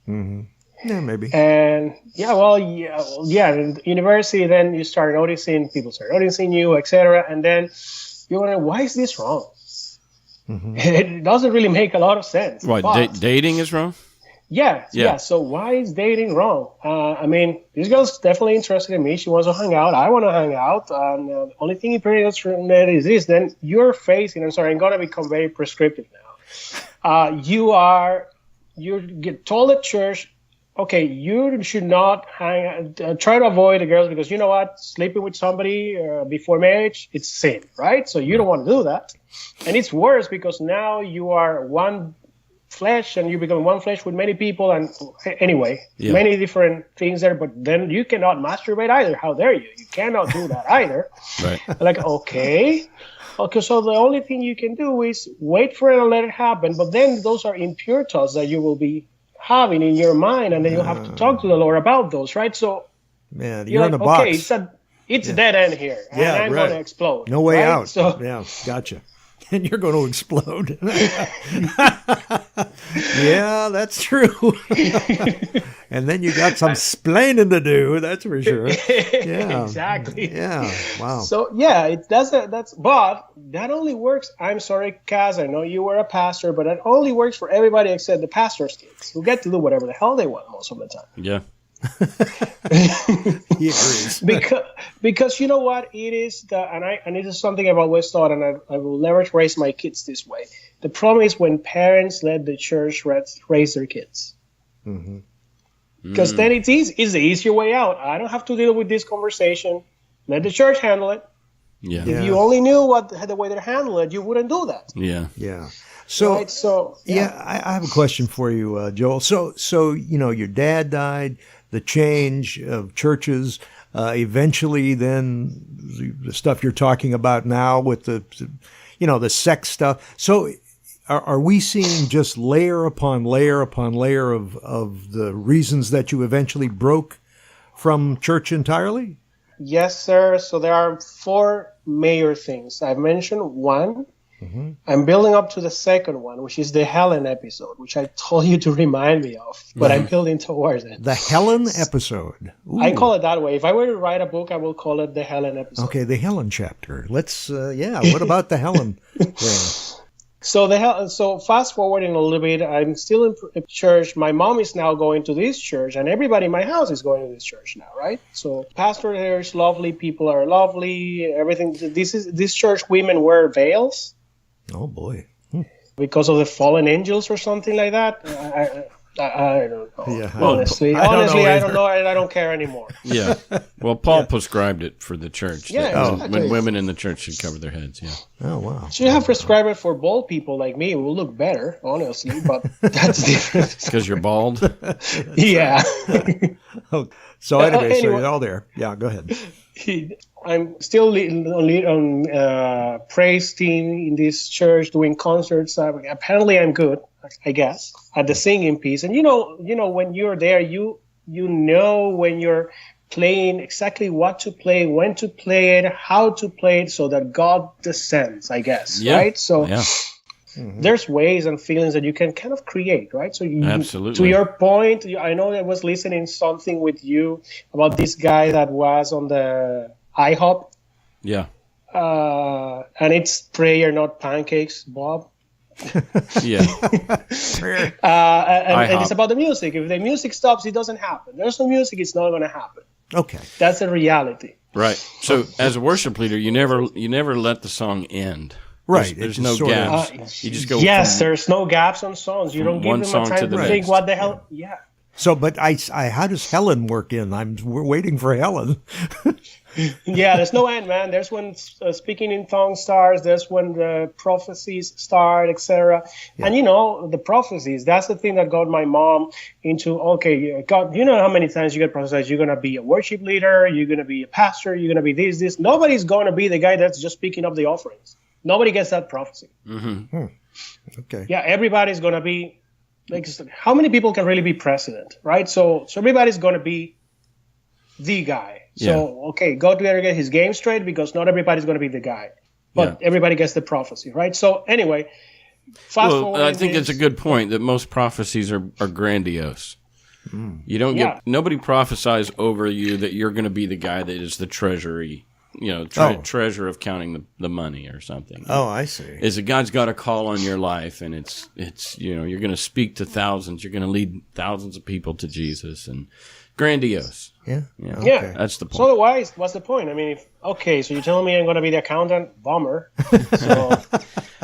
Mm-hmm. Yeah, maybe. And in university, then you start noticing, people start noticing you, etc. And then you wonder, why is this wrong? Mm-hmm. It doesn't really make a lot of sense. Right, dating is wrong? Yeah. So why is dating wrong? I mean, this girl's definitely interested in me. She wants to hang out. I want to hang out. And the only thing you pretty much that is this. Then you're facing, I'm going to become very prescriptive now. You get told at church, okay, you should not try to avoid the girls because you know what? Sleeping with somebody before marriage, it's sin, right? So you don't want to do that. And it's worse because now you are one flesh and you become one flesh with many people. And anyway, many different things there. But then you cannot masturbate either. How dare you? You cannot do that either. Right. Like, okay, so the only thing you can do is wait for it and let it happen. But then those are impure thoughts that you will be having in your mind, and then you have to talk to the Lord about those, right? So man, you're in a box. Okay, it's a dead end here, and I'm going to explode. No way out. So, yeah, gotcha. And you're going to explode. Yeah, that's true. And then you got some splaining to do, that's for sure. Yeah, exactly. Yeah, wow. So but that only works. I'm sorry, Kaz, I know you were a pastor, but that only works for everybody except the pastor's kids, who get to do whatever the hell they want most of the time. Yeah. He agrees. Because you know what it is, and it is something I've always thought, and I will never raise my kids this way. The problem is when parents let the church raise their kids, because then it's easy. It's the easier way out. I don't have to deal with this conversation. Let the church handle it. Yeah. If you only knew the way they handle it, you wouldn't do that. Yeah. Yeah. So, right? So I have a question for you, Joel. So your dad died. The change of churches, eventually then the stuff you're talking about now with the sex stuff. So are we seeing just layer upon layer upon layer of the reasons that you eventually broke from church entirely? Yes, sir. So there are 4 major things. I've mentioned one. Mm-hmm. I'm building up to the second one, which is the Helen episode, which I told you to remind me of, but I'm building towards it. The Helen episode. Ooh. I call it that way. If I were to write a book, I will call it the Helen episode. Okay, the Helen chapter. Let's, what about the Helen thing? So fast forwarding a little bit, I'm still in church. My mom is now going to this church, and everybody in my house is going to this church now, right? So pastor there is lovely, people are lovely, everything. This church, women wear veils. Oh boy! Because of the fallen angels or something like that. I don't know. Yeah, honestly, I don't know, and I don't care anymore. Yeah. Well, Paul prescribed it for the church. Yeah, exactly. When women in the church should cover their heads. Yeah. Oh wow. Should have prescribed it for bald people like me. It will look better, honestly, but that's different. Because you're bald. Yeah. So anyway, so you're all there. Yeah, go ahead. I'm still on praise team in this church doing concerts. Apparently, I'm good, I guess, at the singing piece. And you know, when you're there, you know when you're playing exactly what to play, when to play it, how to play it, so that God descends. I guess, right? So. Yeah. Mm-hmm. There's ways and feelings that you can kind of create, right? So absolutely. To your point, I know I was listening something with you about this guy that was on the IHOP. Yeah. And it's prayer, not pancakes, Bob. Yeah. And it's about the music. If the music stops, it doesn't happen. There's no music, it's not going to happen. Okay. That's a reality. Right. So as a worship leader, you never let the song end. Right. There's no gaps. You just go. Yes, there's no gaps on songs. You don't give them a time to think what the hell. Yeah. So, but how does Helen work in? We're waiting for Helen. Yeah, there's no end, man. There's when speaking in tongues starts. There's when the prophecies start, etc. Yeah. And the prophecies. That's the thing that got my mom into. Okay, God, you know how many times you get prophesied? You're gonna be a worship leader. You're gonna be a pastor. You're gonna be this. Nobody's gonna be the guy that's just picking up the offerings. Nobody gets that prophecy. Mm-hmm. Okay. Yeah, everybody's going to be, like, how many people can really be president, right? So everybody's going to be the guy. So, okay, God better get his game straight, because not everybody's going to be the guy. But everybody gets the prophecy, right? So anyway, fast forward. I think it's a good point that most prophecies are grandiose. Mm. You don't nobody prophesies over you that you're going to be the guy that is the treasury. Treasure of counting the money or something. Oh, I see. Is that God's got a call on your life, and it's you're going to speak to thousands, you're going to lead thousands of people to Jesus, and grandiose. Yeah. Okay. That's the point. So otherwise, what's the point? I mean, so you're telling me I'm going to be the accountant? Bummer. So.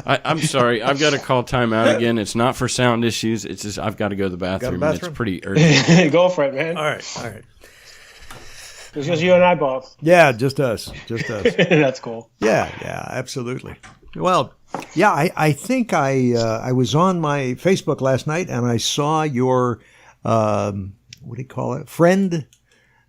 I'm sorry, I've got to call time out again. It's not for sound issues. It's just I've got to go to the bathroom. And it's pretty urgent. Go for it, man. All right. It's just you and I, Bob. Yeah, just us. That's cool. Yeah, absolutely. Well, yeah, I think I was on my Facebook last night, and I saw your what do you call it? Friend,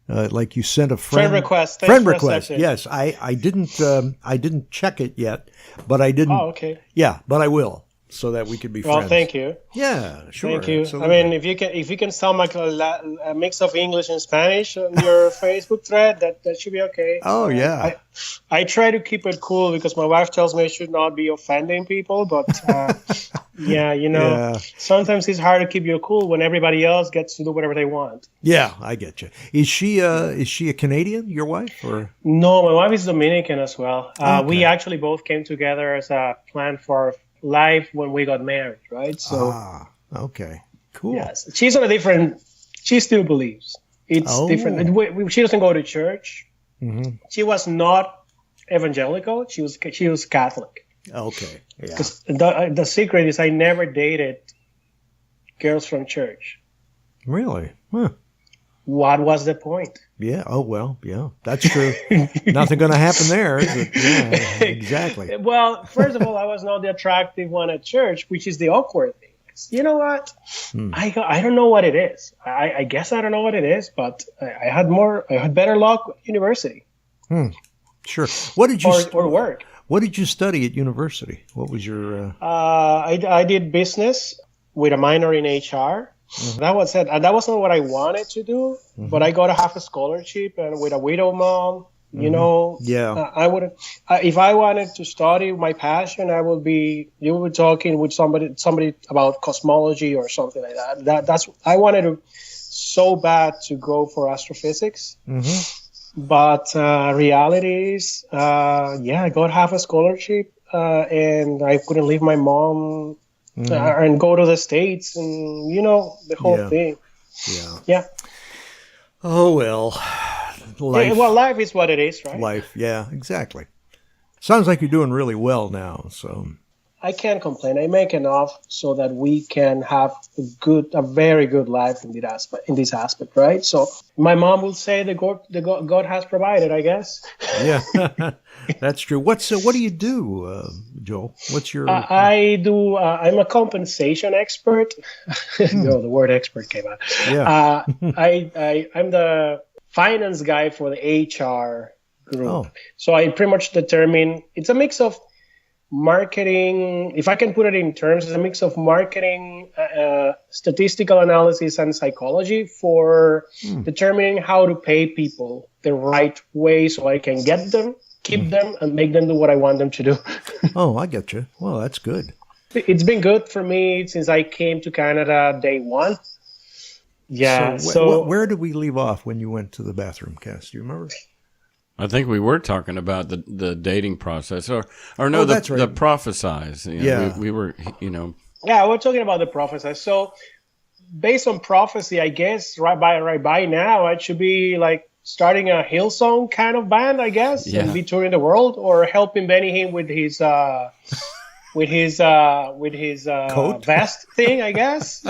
like you sent a friend request. Friend request. Yes, I didn't check it yet, but I didn't. Oh, okay. Yeah, but I will, so that we could be friends. Well, thank you. Yeah, sure. Thank you. Absolutely. I mean, if you can sound like a mix of English and Spanish on your Facebook thread, that should be okay. Oh, yeah. I try to keep it cool because my wife tells me I should not be offending people, but sometimes it's hard to keep you cool when everybody else gets to do whatever they want. Yeah, I get you. Is she a Canadian, your wife, or? No, my wife is Dominican as well. Okay. We actually both came together as a plan for life when we got married, right? So okay, cool. Yes, she's on a different. She still believes it's different. She doesn't go to church. Mm-hmm. She was not evangelical. She was Catholic. Okay, yeah. Because the secret is I never dated girls from church. Really? Huh. What was the point? Yeah. Oh, well, yeah, that's true. Nothing going to happen there, is it? Yeah, exactly. Well, first of all, I was not the attractive one at church, which is the awkward thing. You know what? I don't know what it is. I guess I don't know what it is, but I had better luck at university. Sure. What did you or work? What did you study at university? What was your... I did business with a minor in HR. Mm-hmm. That was it. That wasn't what I wanted to do, but I got a half a scholarship, and with a widow mom, you know, I would, if I wanted to study my passion, you were talking with somebody about cosmology or something like that. That's I wanted to so bad to go for astrophysics, but reality is, I got half a scholarship, and I couldn't leave my mom. And go to the States, and the whole thing. Yeah. Oh well, life. Yeah, well, life is what it is, right? Life, yeah, exactly. Sounds like you're doing really well now. So I can't complain. I make enough so that we can have a very good life in this aspect, right? So my mom will say God has provided, I guess. Yeah, that's true. What do you do, Joel? What's your? I'm a compensation expert. The word expert came out. Yeah. I'm the finance guy for the HR group. Oh. So I pretty much determine. It's a mix of marketing, if I can put it in terms, it's a mix of marketing, statistical analysis, and psychology for determining how to pay people the right way so I can get them, keep them, and make them do what I want them to do. Oh, I get you. Well, that's good. It's been good for me since I came to Canada day one. Yeah. So where did we leave off when you went to the bathroom, Cass? Do you remember? I think we were talking about the dating process, or no, that's right. the prophesize. We were, Yeah, we're talking about the prophecy. So, based on prophecy, I guess right by now, I should be like starting a Hillsong kind of band, I guess, and be touring the world, or helping Benny Hinn with his vest thing, I guess.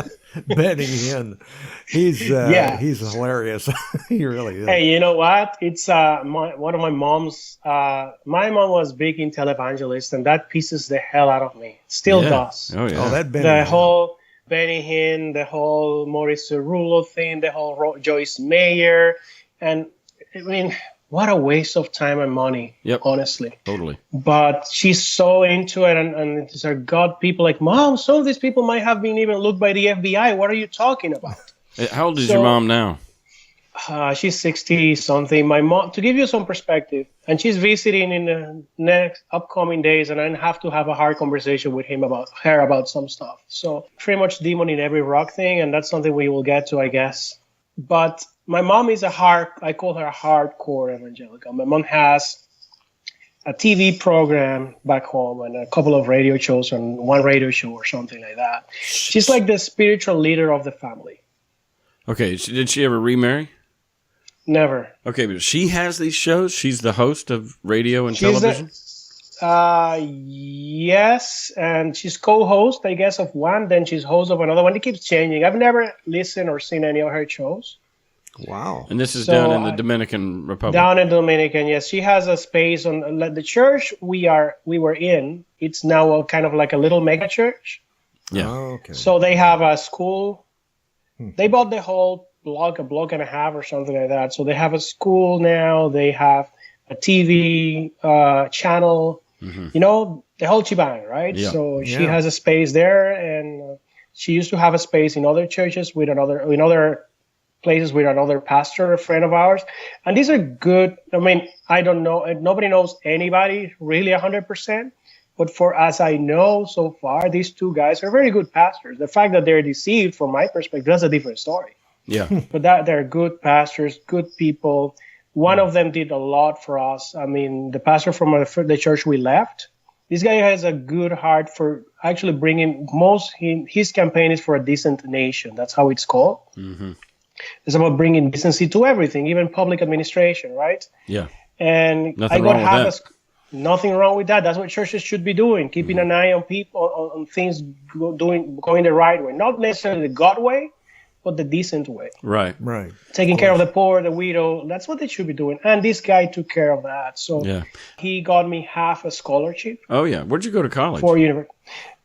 Benny Hinn, he's hilarious. He really is. Hey, you know what? It's one of my mom's. My mom was big in televangelist, and that pisses the hell out of me. Still does. Oh yeah. Oh, that Benny. The whole Benny Hinn, the whole Maurice Cerullo thing, the whole Joyce Meyer, and I mean, what a waste of time and money. Yep. Honestly. Totally. But she's so into it, and these are God people like, Mom, some of these people might have been even looked by the FBI. What are you talking about? How old is your mom now? She's 60-something. My mom, to give you some perspective, and she's visiting in the next upcoming days, and I have to have a hard conversation with her about some stuff. So pretty much demon in every rock thing, and that's something we will get to, I guess. But my mom is I call her a hardcore evangelical. My mom has a TV program back home and a couple of radio shows and one radio show or something like that. She's like the spiritual leader of the family. Okay, did she ever remarry? Never. Okay, but she has these shows? She's the host of radio and television? Yes, and she's co-host, I guess, of one, then she's host of another one. It keeps changing. I've never listened or seen any of her shows. Wow. And this is down in the Dominican Republic. Down in Dominican, yes. She has a space on the church we were in. It's now kind of like a little mega church. Yeah. Oh, okay. So they have a school. They bought the whole block, a block and a half or something like that. So they have a school now. They have a TV channel. You know, the whole shebang, right? Yeah. So she has a space there, and she used to have a space in other churches in other places with another pastor, a friend of ours. And these are good. I mean, I don't know. Nobody knows anybody really 100%. But as I know so far, these two guys are very good pastors. The fact that they're deceived, from my perspective, that's a different story. Yeah. But they're good pastors, good people. One of them did a lot for us. I mean, the pastor from the church we left, this guy has a good heart for actually bringing his campaign is for a decent nation. That's how it's called. Mm-hmm. It's about bringing decency to everything, even public administration, right? Yeah. And Nothing wrong with that. Nothing wrong with that. That's what churches should be doing, keeping an eye on people, on things going the right way. Not necessarily the God way, but the decent way. Right. Taking care of the poor, the widow. That's what they should be doing. And this guy took care of that. So he got me half a scholarship. Oh, yeah. Where'd you go to college? For university.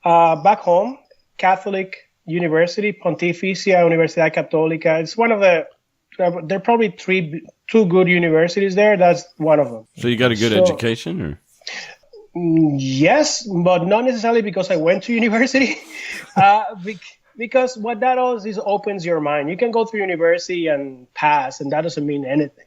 Back home, Catholic University, Pontificia Universidad Católica. It's one of there are probably two good universities there. That's one of them. So you got a good education? Or? Yes, but not necessarily because I went to university. Because what that does is opens your mind. You can go through university and pass, and that doesn't mean anything.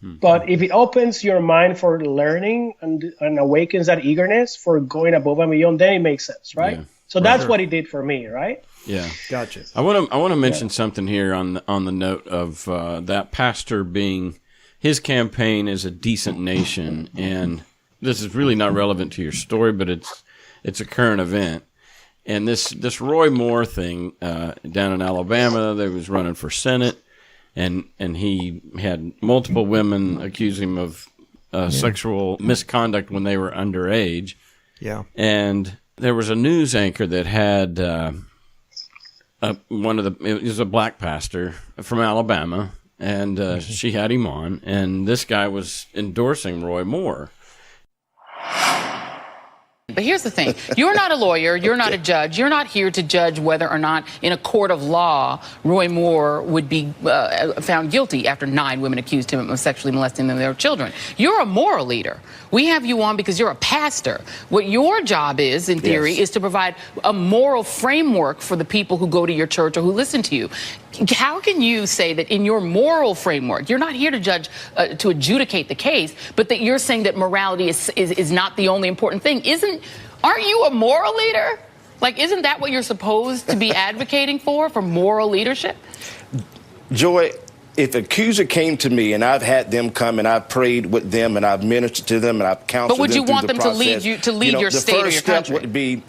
But if it opens your mind for learning and awakens that eagerness for going above and beyond, then it makes sense, right? Yeah. So that's what it did for me, right? Yeah, Gotcha. I want to mention something here on the note of that pastor being his campaign is a decent nation, and this is really not relevant to your story, but it's a current event. And this Roy Moore thing down in Alabama, they was running for Senate, and he had multiple women accuse him of sexual misconduct when they were underage. Yeah, and there was a news anchor that had it was a black pastor from Alabama, and she had him on, and this guy was endorsing Roy Moore. But here's the thing. You're not a lawyer. You're not a judge. You're not here to judge whether or not in a court of law Roy Moore would be found guilty after 9 women accused him of sexually molesting their children. You're a moral leader. We have you on because you're a pastor. What your job is, in theory, is to provide a moral framework for the people who go to your church or who listen to you. How can you say that in your moral framework, you're not here to judge, to adjudicate the case, but that you're saying that morality is not the only important thing? Aren't you a moral leader? Like, isn't that what you're supposed to be advocating for moral leadership? Joy, if an accuser came to me and I've had them come and I've prayed with them and I've ministered to them and I've counseled them, but would you want them process, to lead your state or your country? The first step would be,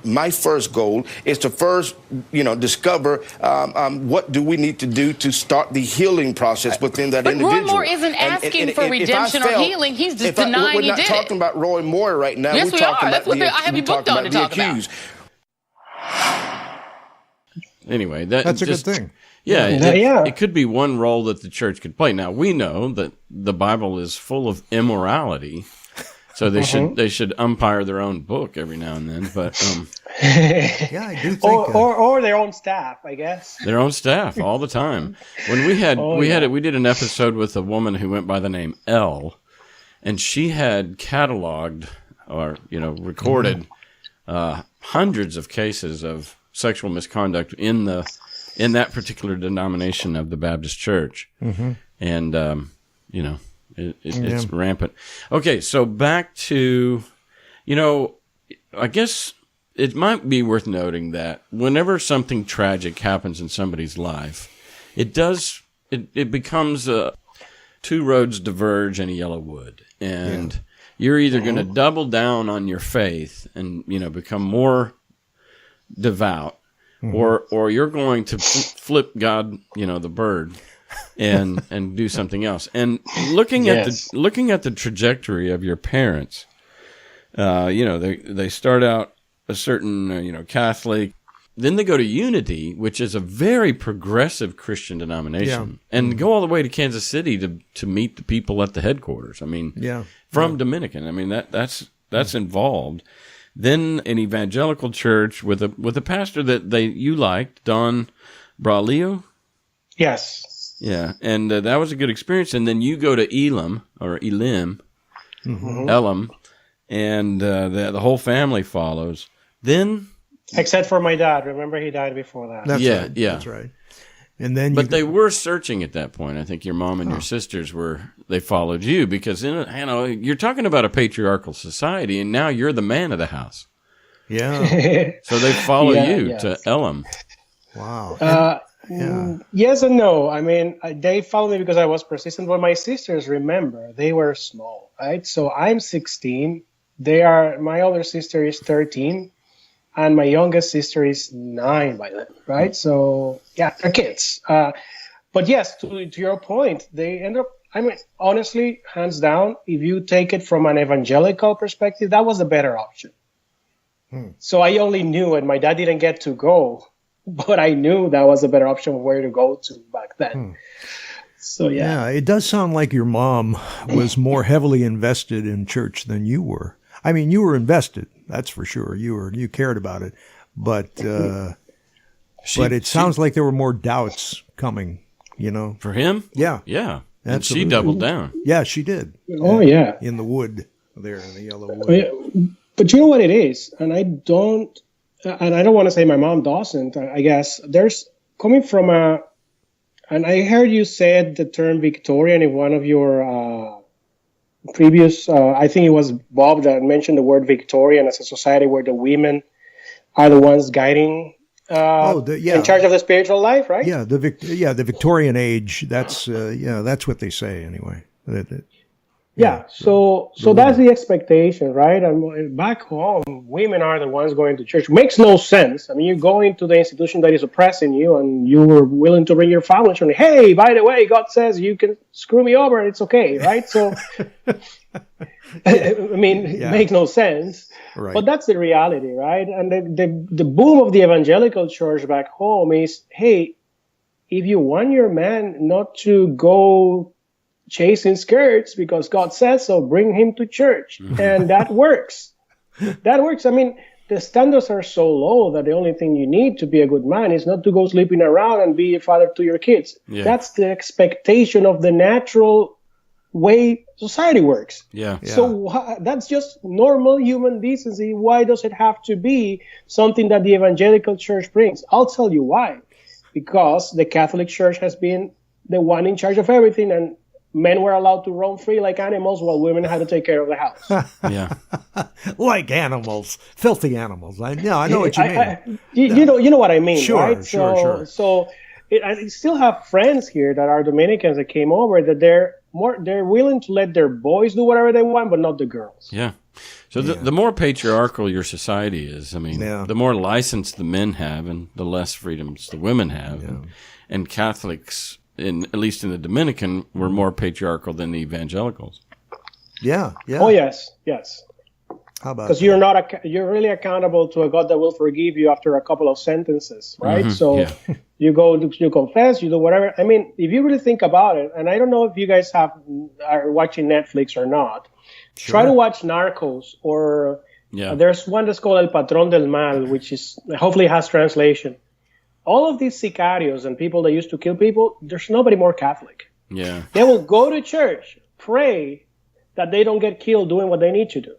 my first goal is to first, discover what do we need to do to start the healing process within that individual. But Roy Moore isn't asking for redemption or healing. He's just denying he did it. We're not talking about Roy Moore right now. Yes, we're talking That's about what I have you booked on to talk about. Anyway, that's a good thing. Yeah, it could be one role that the church could play. Now, we know that the Bible is full of immorality. So they should umpire their own book every now and then, but yeah, I do think, or their own staff, I guess. Their own staff all the time. When we did an episode with a woman who went by the name Elle, and she had cataloged or recorded hundreds of cases of sexual misconduct in that particular denomination of the Baptist Church, and it's rampant. Okay, so back to, I guess it might be worth noting that whenever something tragic happens in somebody's life, it becomes two roads diverge in a yellow wood. And you're either going to double down on your faith and, become more devout, or you're going to flip God, the bird, and do something else. And looking at the trajectory of your parents, they start out a certain Catholic, then they go to Unity, which is a very progressive Christian denomination, and go all the way to Kansas City to meet the people at the headquarters. I mean, from Dominican. I mean that's involved. Then an evangelical church with a pastor that you liked, Don Braulio. Yes. Yeah, and that was a good experience. And then you go to Elim, Elam, and the whole family follows. Then, except for my dad. Remember, he died before that. That's right. That's right. And then, they were searching at that point. I think your mom and your sisters they followed you because you're talking about a patriarchal society, and now you're the man of the house. Yeah. So they follow you to Elam. Wow. Yes and no. I mean, they followed me because I was persistent. But my sisters, remember, they were small, right? So I'm 16. My older sister is 13, and my youngest sister is 9 by then, right? So they're kids. But yes, to your point, they end up. I mean, honestly, hands down, if you take it from an evangelical perspective, that was a better option. So I only knew, and my dad didn't get to go. But I knew that was a better option where to go to back then. So, yeah, it does sound like your mom was more heavily invested in church than you were. I mean, you were invested, that's for sure. You cared about it. But it sounds like there were more doubts coming, For him? Yeah. Yeah. And absolutely. she doubled down. Yeah, she did. Oh, yeah. In the wood. there in the Yellow Wood. Yeah, but you know what it is, and I don't want to say my mom doesn't. I guess there's coming from a, and I heard you said the term Victorian in one of your previous. I think it was Bob that mentioned the word Victorian as a society where the women are the ones guiding. In charge of the spiritual life, right? Yeah, the Victorian age. That's that's what they say anyway. So that's the expectation, right? And back home, women are the ones going to church. Makes no sense. I mean, you go into the institution that is oppressing you, and you were willing to bring your family. And hey, by the way, God says you can screw me over, and it's okay, right? So, I mean, it makes no sense. Right. But that's the reality, right? And the boom of the evangelical church back home is, hey, if you want your man not to go chasing skirts because God says so, bring him to church. And that works. That works. I mean, the standards are so low that the only thing you need to be a good man is not to go sleeping around and be a father to your kids. Yeah. That's the expectation of the natural way society works. Yeah. So that's just normal human decency. Why does it have to be something that the evangelical church brings? I'll tell you why. Because the Catholic Church has been the one in charge of everything, and men were allowed to roam free like animals while women had to take care of the house. Yeah. Like animals. Filthy animals. I know what you mean. You know what I mean, sure, right? Sure. So I still have friends here that are Dominicans that came over that they're willing to let their boys do whatever they want, but not the girls. Yeah. So the more patriarchal your society is, I mean, the more license the men have and the less freedoms the women have. Yeah. And Catholics, at least in the Dominican, were more patriarchal than the evangelicals. Yeah. Oh, yes. How about? Because you're really accountable to a God that will forgive you after a couple of sentences, right? Mm-hmm. So you go, you confess, you do whatever. I mean, if you really think about it, and I don't know if you guys are watching Netflix or not, try to watch Narcos, or there's one that's called El Patrón del Mal, which is hopefully has translation. All of these sicarios and people that used to kill people, there's nobody more Catholic. Yeah. They will go to church, pray that they don't get killed doing what they need to do.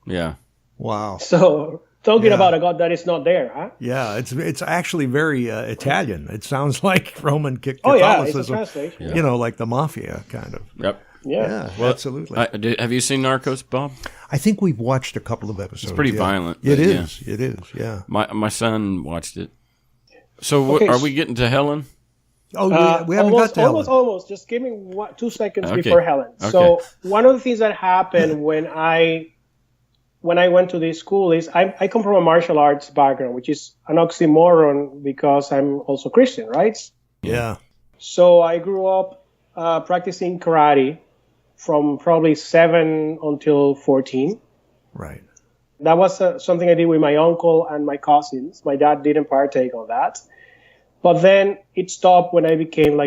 Yeah. Wow. So talking about a God that is not there, huh? Yeah, it's actually very Italian. It sounds like Roman Catholicism. Oh yeah, it's a translation. You know, like the mafia kind of. Yep. Yeah, well, absolutely. Have you seen Narcos, Bob? I think we've watched a couple of episodes. It's pretty violent. It is. Yeah. My son watched it. So are we getting to Helen? Oh, we haven't got to Helen. Almost. Just give me 2 seconds before Helen. Okay. So one of the things that happened when I went to this school is I come from a martial arts background, which is an oxymoron because I'm also Christian, right? Yeah. So I grew up practicing karate from probably 7 until 14. Right. That was something I did with my uncle and my cousins. My dad didn't partake of that. But then it stopped when I became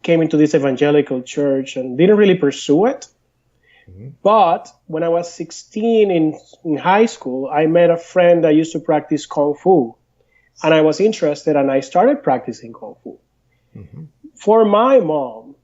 came into this evangelical church and didn't really pursue it. Mm-hmm. But when I was 16 in high school, I met a friend that used to practice Kung Fu. And I was interested, and I started practicing Kung Fu. Mm-hmm. For my mom,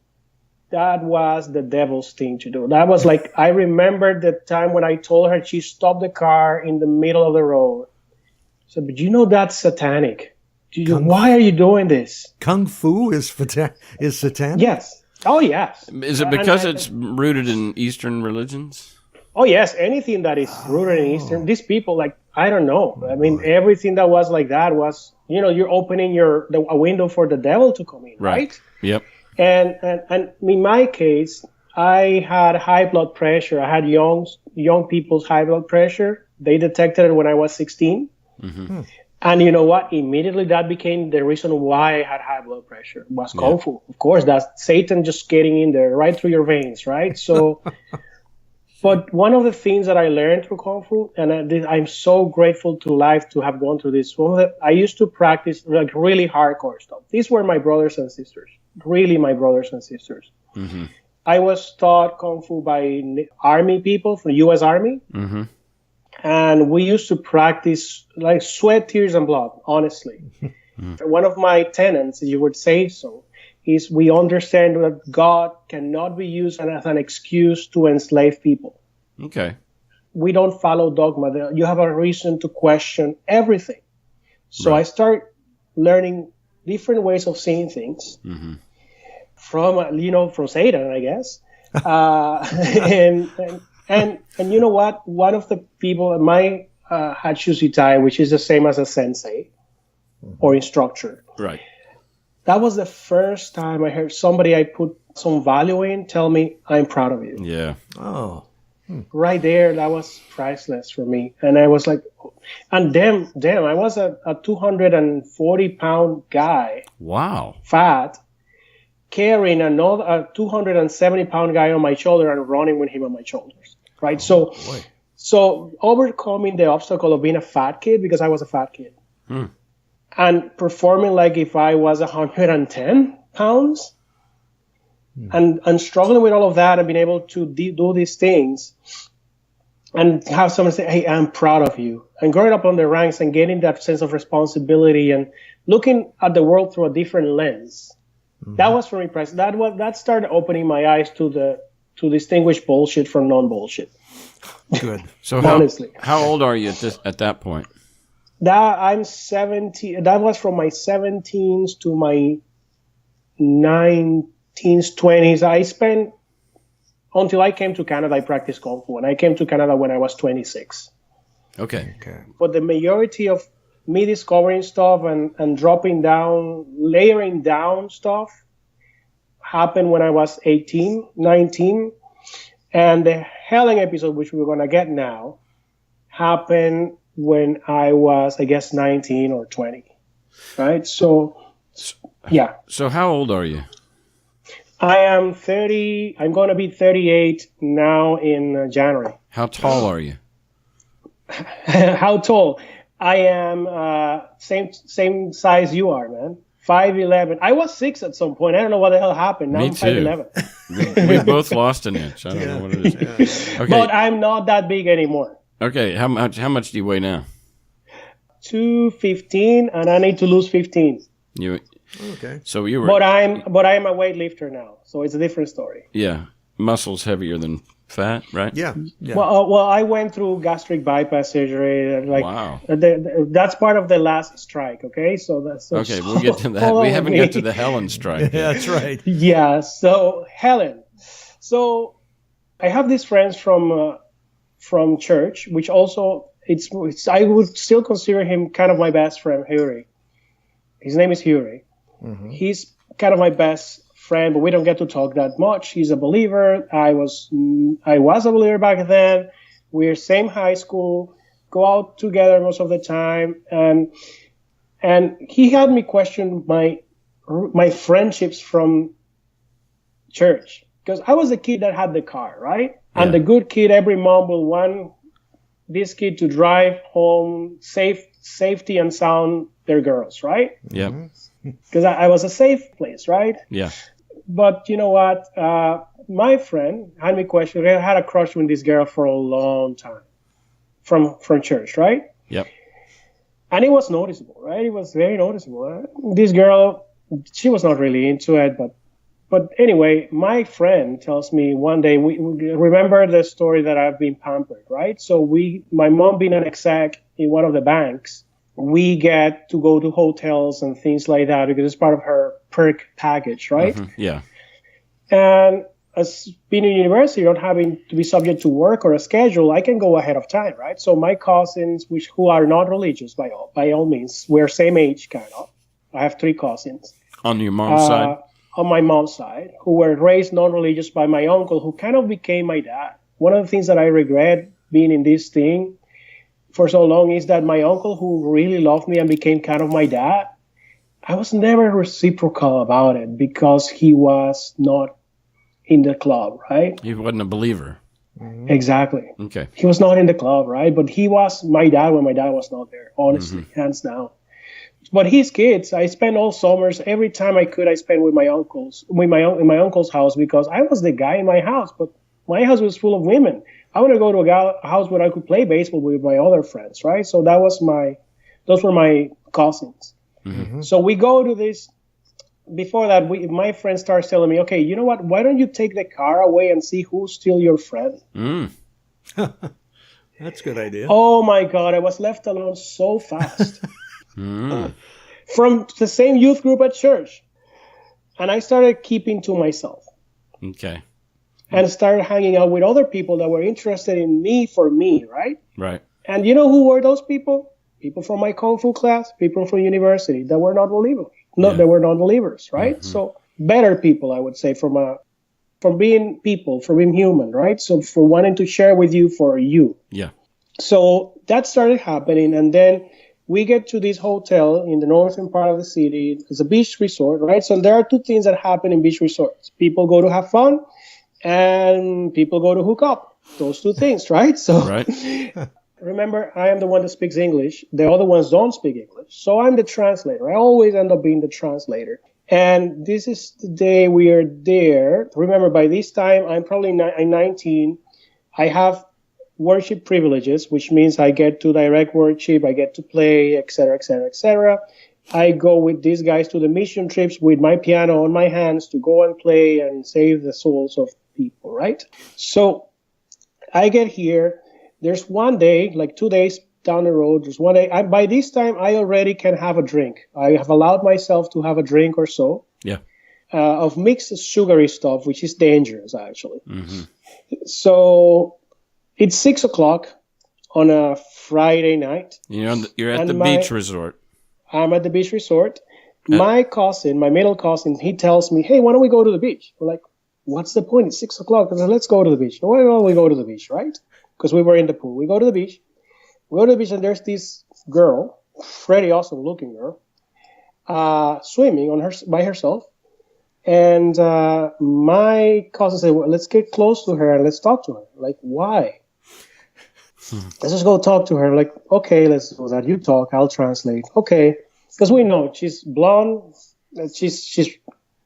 that was the devil's thing to do. That was like, I remember the time when I told her, she stopped the car in the middle of the road. I said, but you know that's satanic. Why are you doing this? Kung Fu is satanic? Yes. Oh, yes. Is it because it's rooted in Eastern religions? Oh, yes. Anything that is rooted in Eastern, these people, I don't know. I mean, everything that was like that was, you're opening a window for the devil to come in, right? Yep. And in my case, I had high blood pressure. I had young people's high blood pressure. They detected it when I was 16. Mm-hmm. And you know what? Immediately that became the reason why I had high blood pressure. Was Kung Fu. Of course, that's Satan just getting in there right through your veins, right? So, but one of the things that I learned through Kung Fu, and I'm so grateful to life to have gone through this. I used to practice really hardcore stuff. These were my brothers and sisters. Really my brothers and sisters. Mm-hmm. I was taught Kung Fu by Army people from the U.S. Army. Mm-hmm. And we used to practice like sweat, tears, and blood, honestly. Mm-hmm. One of my tenets, if you would say so, is we understand that God cannot be used as an excuse to enslave people. Okay. We don't follow dogma. You have a reason to question everything. So Right. I start learning different ways of seeing things from Satan, I guess. And you know what? One of the people, my Hatsusitai, which is the same as a sensei or instructor. Right. That was the first time I heard somebody I put some value in tell me, I'm proud of you. Yeah. Oh. Right there, that was priceless for me. And I was like, and damn, I was a 240-pound guy, Wow. fat, carrying a 270-pound guy on my shoulder and running with him on my shoulders, right? So overcoming the obstacle of being a fat kid, because I was a fat kid, and performing like if I was 110 pounds, and struggling with all of that and being able to do these things and have someone say, hey, I'm proud of you. And growing up on the ranks and getting that sense of responsibility and looking at the world through a different lens. That was for me, that started opening my eyes to distinguish bullshit from non-bullshit. Good. So honestly, how old are you at that point? I'm 17. That was from my 17s to my 19s, 20s. I spent, until I came to Canada, I practiced Kung Fu. And I came to Canada when I was 26. Okay. But the majority of me discovering stuff and dropping down, layering down stuff happened when I was 18, 19. And the Helen episode, which we're going to get now, happened when I was, I guess, 19 or 20. Right? So, yeah. So how old are you? I am 30. I'm going to be 38 now in January. How tall are you? How tall? I am same size you are, man. 5'11". I was 6 at some point. I don't know what the hell happened. Now Me I'm too. 5'11". We both lost an inch. I don't know what it is. Okay. But I'm not that big anymore. Okay. How much do you weigh now? 215, and I need to lose 15. You. Okay. So you were. But I'm a weightlifter now, so it's a different story. Yeah. Muscles heavier than fat, right? Yeah. Well, I went through gastric bypass surgery. Wow. That's part of the last strike. Okay, so that's okay. We'll get to that. We haven't got to the Helen strike. Yeah, that's right. Yeah. So Helen. So I have these friends from church, which also it's I would still consider him kind of my best friend, Huri. His name is Huri. Mm-hmm. He's kind of my best friend, but we don't get to talk that much. He's a believer. I was a believer back then. We're same high school, go out together most of the time, and he had me question my friendships from church, because I was the kid that had the car, right? Yeah. And the good kid, every mom will want this kid to drive home safety and sound their girls, right? Yeah. Because I was a safe place, right? Yeah. But you know what? My friend had me question. I had a crush with this girl for a long time from church, right? Yep. And it was noticeable, right? It was very noticeable. Right? This girl, she was not really into it, but anyway, my friend tells me one day, we remember the story that I've been pampered, right? So my mom being an exec in one of the banks, we get to go to hotels and things like that because it's part of her perk package, right? Mm-hmm. Yeah. And as being in university, not having to be subject to work or a schedule, I can go ahead of time, right? So my cousins, who are not religious by all means, we're same age kind of. I have 3 cousins. On your mom's side? On my mom's side, who were raised non-religious by my uncle, who kind of became my dad. One of the things that I regret being in this thing for so long is that my uncle, who really loved me and became kind of my dad, I was never reciprocal about it because he was not in the club, right? He wasn't a believer. Mm-hmm. Exactly. Okay. He was not in the club, right? But he was my dad when my dad was not there, honestly, hands down. But his kids, I spent all summers, every time I could, I spent with my uncles, in my uncle's house, because I was the guy in my house, but my house was full of women. I want to go to a house where I could play baseball with my other friends, right? So those were my cousins. Mm-hmm. So we go to this. Before that, my friend starts telling me, okay, you know what? Why don't you take the car away and see who's still your friend? That's a good idea. Oh my God, I was left alone so fast. From the same youth group at church. And I started keeping to myself. Okay. And started hanging out with other people that were interested in me for me, right? Right. And you know who were those people? People from my Kung Fu class, people from university that were not believers. They were non-believers, right? Mm-hmm. So better people, I would say, from being people, from being human, right? So for wanting to share with you for you. Yeah. So that started happening, and then we get to this hotel in the northern part of the city. It's a beach resort, right? So there are two things that happen in beach resorts. People go to have fun, and people go to hook up. Those two things, right? So Right. remember, I am the one that speaks English. The other ones don't speak English. So I'm the translator. I always end up being the translator. And this is the day we are there. Remember, by this time, I'm probably 19. I have worship privileges, which means I get to direct worship, I get to play, etc., etc., etc. I go with these guys to the mission trips with my piano on my hands to go and play and save the souls of people, right? So I get here. There's one day, like 2 days down the road, there's one day. By this time, I already can have a drink. I have allowed myself to have a drink or so. Yeah. Of mixed sugary stuff, which is dangerous, actually. Mm-hmm. So it's 6 o'clock on a Friday night. You're at the beach resort. I'm at the beach resort. My cousin, my middle cousin, he tells me, hey, why don't we go to the beach? We're like, what's the point? It's 6 o'clock. I said, let's go to the beach. Why don't we go to the beach, right? Because we were in the pool. We go to the beach. We go to the beach, and there's this girl, pretty awesome looking girl, swimming by herself. And my cousin said, well, let's get close to her and let's talk to her. Like, why? Let's just go talk to her. Like, okay, let's do that. You talk, I'll translate. Okay. Because we know she's blonde. She's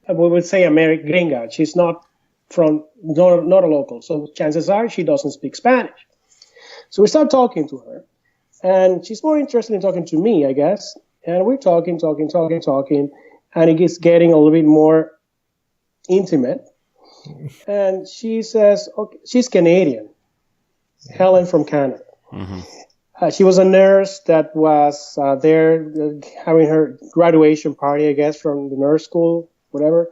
we would say American gringa. She's not a local. So chances are she doesn't speak Spanish. So we start talking to her. And she's more interested in talking to me, I guess. And we're talking. And it gets getting a little bit more intimate. And she says, okay, she's Canadian. Helen from Canada. Mm-hmm. She was a nurse that was there having her graduation party, I guess, from the nurse school, whatever.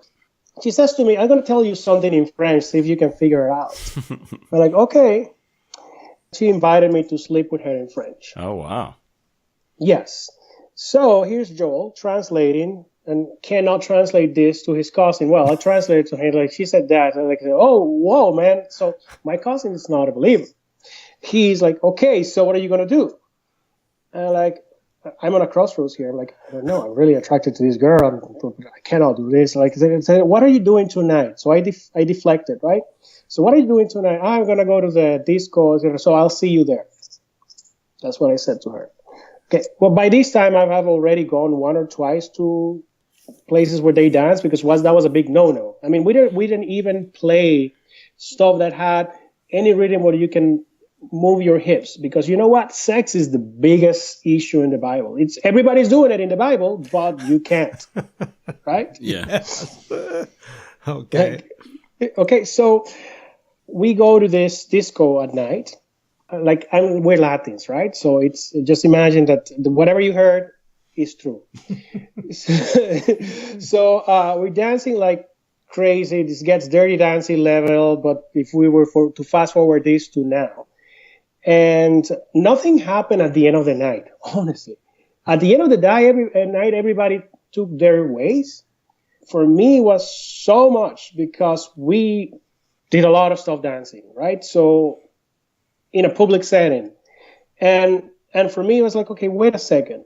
She says to me, I'm going to tell you something in French, see if you can figure it out. I'm like, okay. She invited me to sleep with her in French. Oh, wow. Yes. So here's Joel translating and cannot translate this to his cousin. Well, I translated to him, like, she said that. And I'm like, oh, whoa, man. So my cousin is not a believer. He's like, okay, so what are you going to do? And like, I'm on a crossroads here. I'm like, I don't know. I'm really attracted to this girl. I cannot do this. Like, what are you doing tonight? So I deflected, right? So what are you doing tonight? I'm going to go to the disco. So I'll see you there. That's what I said to her. Okay. Well, by this time, I have already gone one or twice to places where they dance because that was a big no-no. I mean, we didn't even play stuff that had any rhythm where you can move your hips, because you know what? Sex is the biggest issue in the Bible. Everybody's doing it in the Bible, but you can't, right? Yeah. Okay. Okay, so we go to this disco at night. We're Latins, right? So it's just imagine that whatever you heard is true. So we're dancing like crazy. This gets Dirty Dancing level, but if we were to fast forward this to now, and nothing happened at the end of the night, honestly. At the end of the night, everybody took their ways. For me, it was so much because we did a lot of stuff dancing, right? So in a public setting. And for me, it was like, okay, wait a second.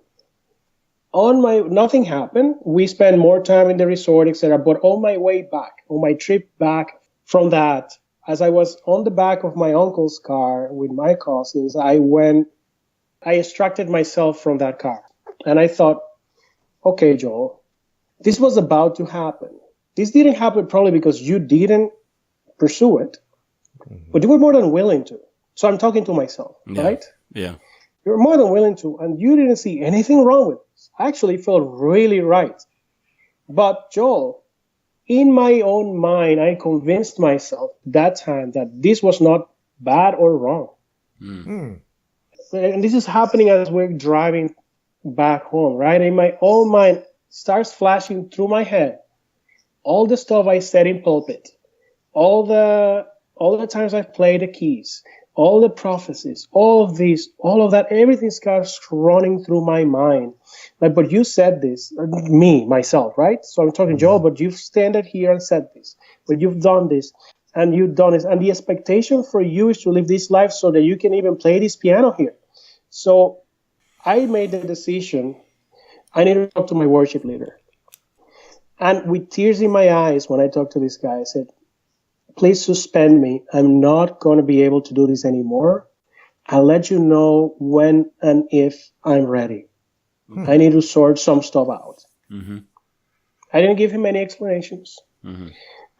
Nothing happened. We spent more time in the resort, etc. But on my way back, on my trip back from that, as I was on the back of my uncle's car with my cousins, I extracted myself from that car. And I thought, okay, Joel, this was about to happen. This didn't happen probably because you didn't pursue it, but you were more than willing to. So I'm talking to myself, right? Yeah. You're more than willing to, and you didn't see anything wrong with this. I actually felt really right. But Joel, in my own mind, I convinced myself that time that this was not bad or wrong. And this is happening as we're driving back home, right? In my own mind starts flashing through my head all the stuff I said in pulpit, all the times I've played the keys, all the prophecies, all of these, all of that, everything starts running through my mind. Like, but you said this, myself, right? So I'm talking, Joel, but you've standed here and said this, but you've done this, and you've done this, and the expectation for you is to live this life so that you can even play this piano here. So I made the decision, I need to talk to my worship leader. And with tears in my eyes, when I talked to this guy, I said, please suspend me. I'm not going to be able to do this anymore. I'll let you know when and if I'm ready. I need to sort some stuff out. I didn't give him any explanations.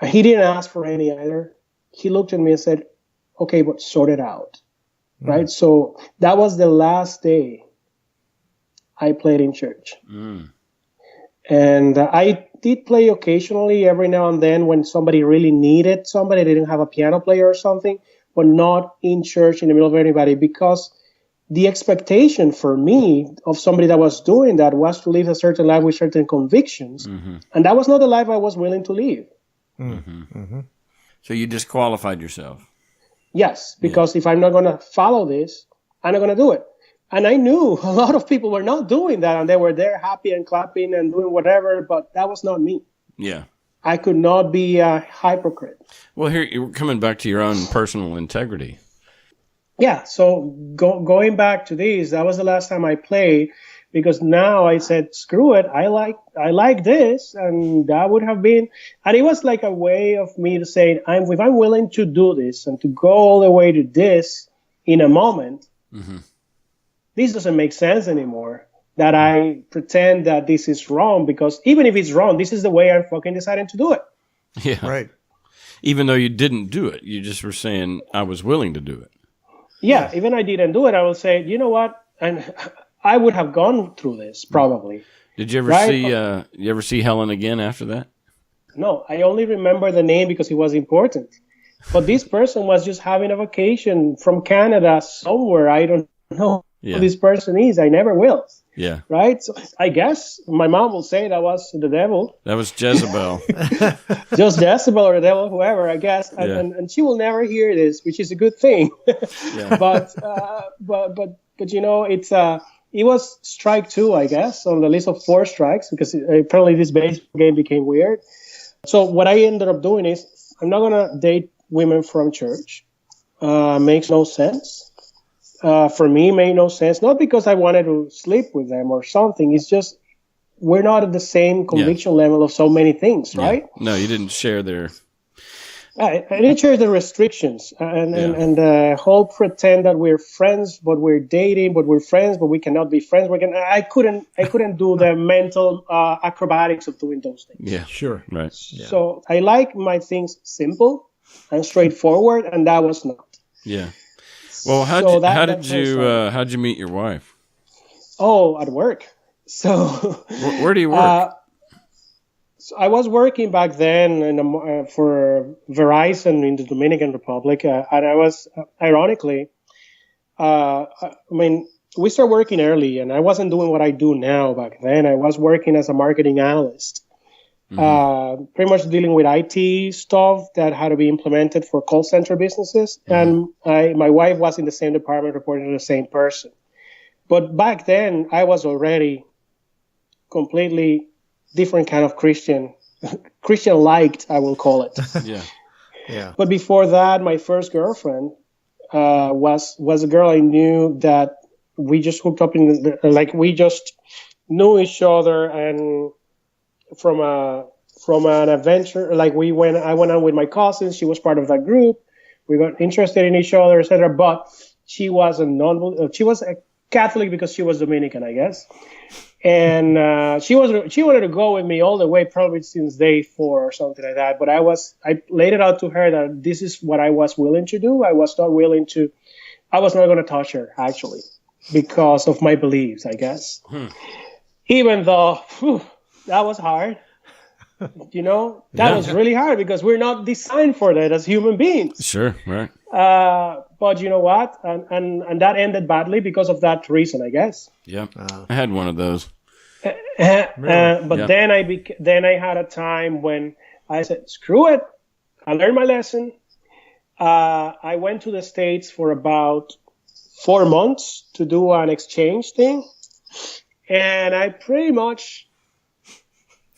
He didn't ask for any either. He looked at me and said, okay, but sort it out. Right? So that was the last day I played in church. And I did play occasionally every now and then when somebody really needed somebody. They didn't have a piano player or something, but not in church in the middle of anybody, because the expectation for me of somebody that was doing that was to live a certain life with certain convictions. And that was not the life I was willing to live. So you disqualified yourself. Yes, because if I'm not going to follow this, I'm not going to do it. And I knew a lot of people were not doing that, and they were there happy and clapping and doing whatever, but that was not me. Yeah. I could not be a hypocrite. Well, here, you're coming back to your own personal integrity. Yeah, so going back to this, that was the last time I played, because now I said, screw it, I like this, and that would have been, and it was like a way of me to say, if I'm willing to do this and to go all the way to this in a moment, this doesn't make sense anymore, that I pretend that this is wrong, because even if it's wrong, this is the way I'm fucking deciding to do it. Yeah. Right. Even though you didn't do it, you just were saying, I was willing to do it. Yeah, even I didn't do it, I will say, you know what, and I would have gone through this, probably. Did you ever see Helen again after that? No, I only remember the name because it was important. But this person was just having a vacation from Canada somewhere. I don't know who this person is. I never will. Yeah. Right? So I guess my mom will say that was the devil. That was Jezebel. Just Jezebel or the devil, whoever, I guess. And she will never hear this, which is a good thing. But you know, it was strike 2, I guess, on the list of 4 strikes, because apparently this baseball game became weird. So what I ended up doing is, I'm not going to date women from church. Makes no sense. For me, made no sense. Not because I wanted to sleep with them or something. It's just, we're not at the same conviction level of so many things, right? No, you didn't share their... I didn't share the restrictions and the whole pretend that we're friends, but we're dating, but we're friends, but we cannot be friends. I couldn't do the mental acrobatics of doing those things. Yeah, sure, right. Yeah. So I like my things simple and straightforward, and that was not. Yeah. Well, how'd you meet your wife? Oh, at work. So where do you work? So I was working back then for Verizon in the Dominican Republic, and I was, ironically, we started working early, and I wasn't doing what I do now back then. I was working as a marketing analyst, pretty much dealing with IT stuff that had to be implemented for call center businesses, and my wife was in the same department, reporting to the same person. But back then, I was already completely different kind of Christian-liked, I will call it. Yeah. But before that, my first girlfriend was a girl I knew that we just hooked up we just knew each other, and from an adventure, I went out with my cousins. She was part of that group. We got interested in each other, etc. But she was a Catholic because she was Dominican, I guess. And she wanted to go with me all the way, probably since day 4 or something like that. But I laid it out to her that this is what I was willing to do. I was not going to touch her, actually, because of my beliefs, I guess. Even though that was hard, that was really hard, because we're not designed for that as human beings. Sure, right. But you know what? And that ended badly because of that reason, I guess. Yeah, I had one of those. But Yeah. then I had a time when I said, screw it. I learned my lesson. I went to the States for about 4 months to do an exchange thing. And I pretty much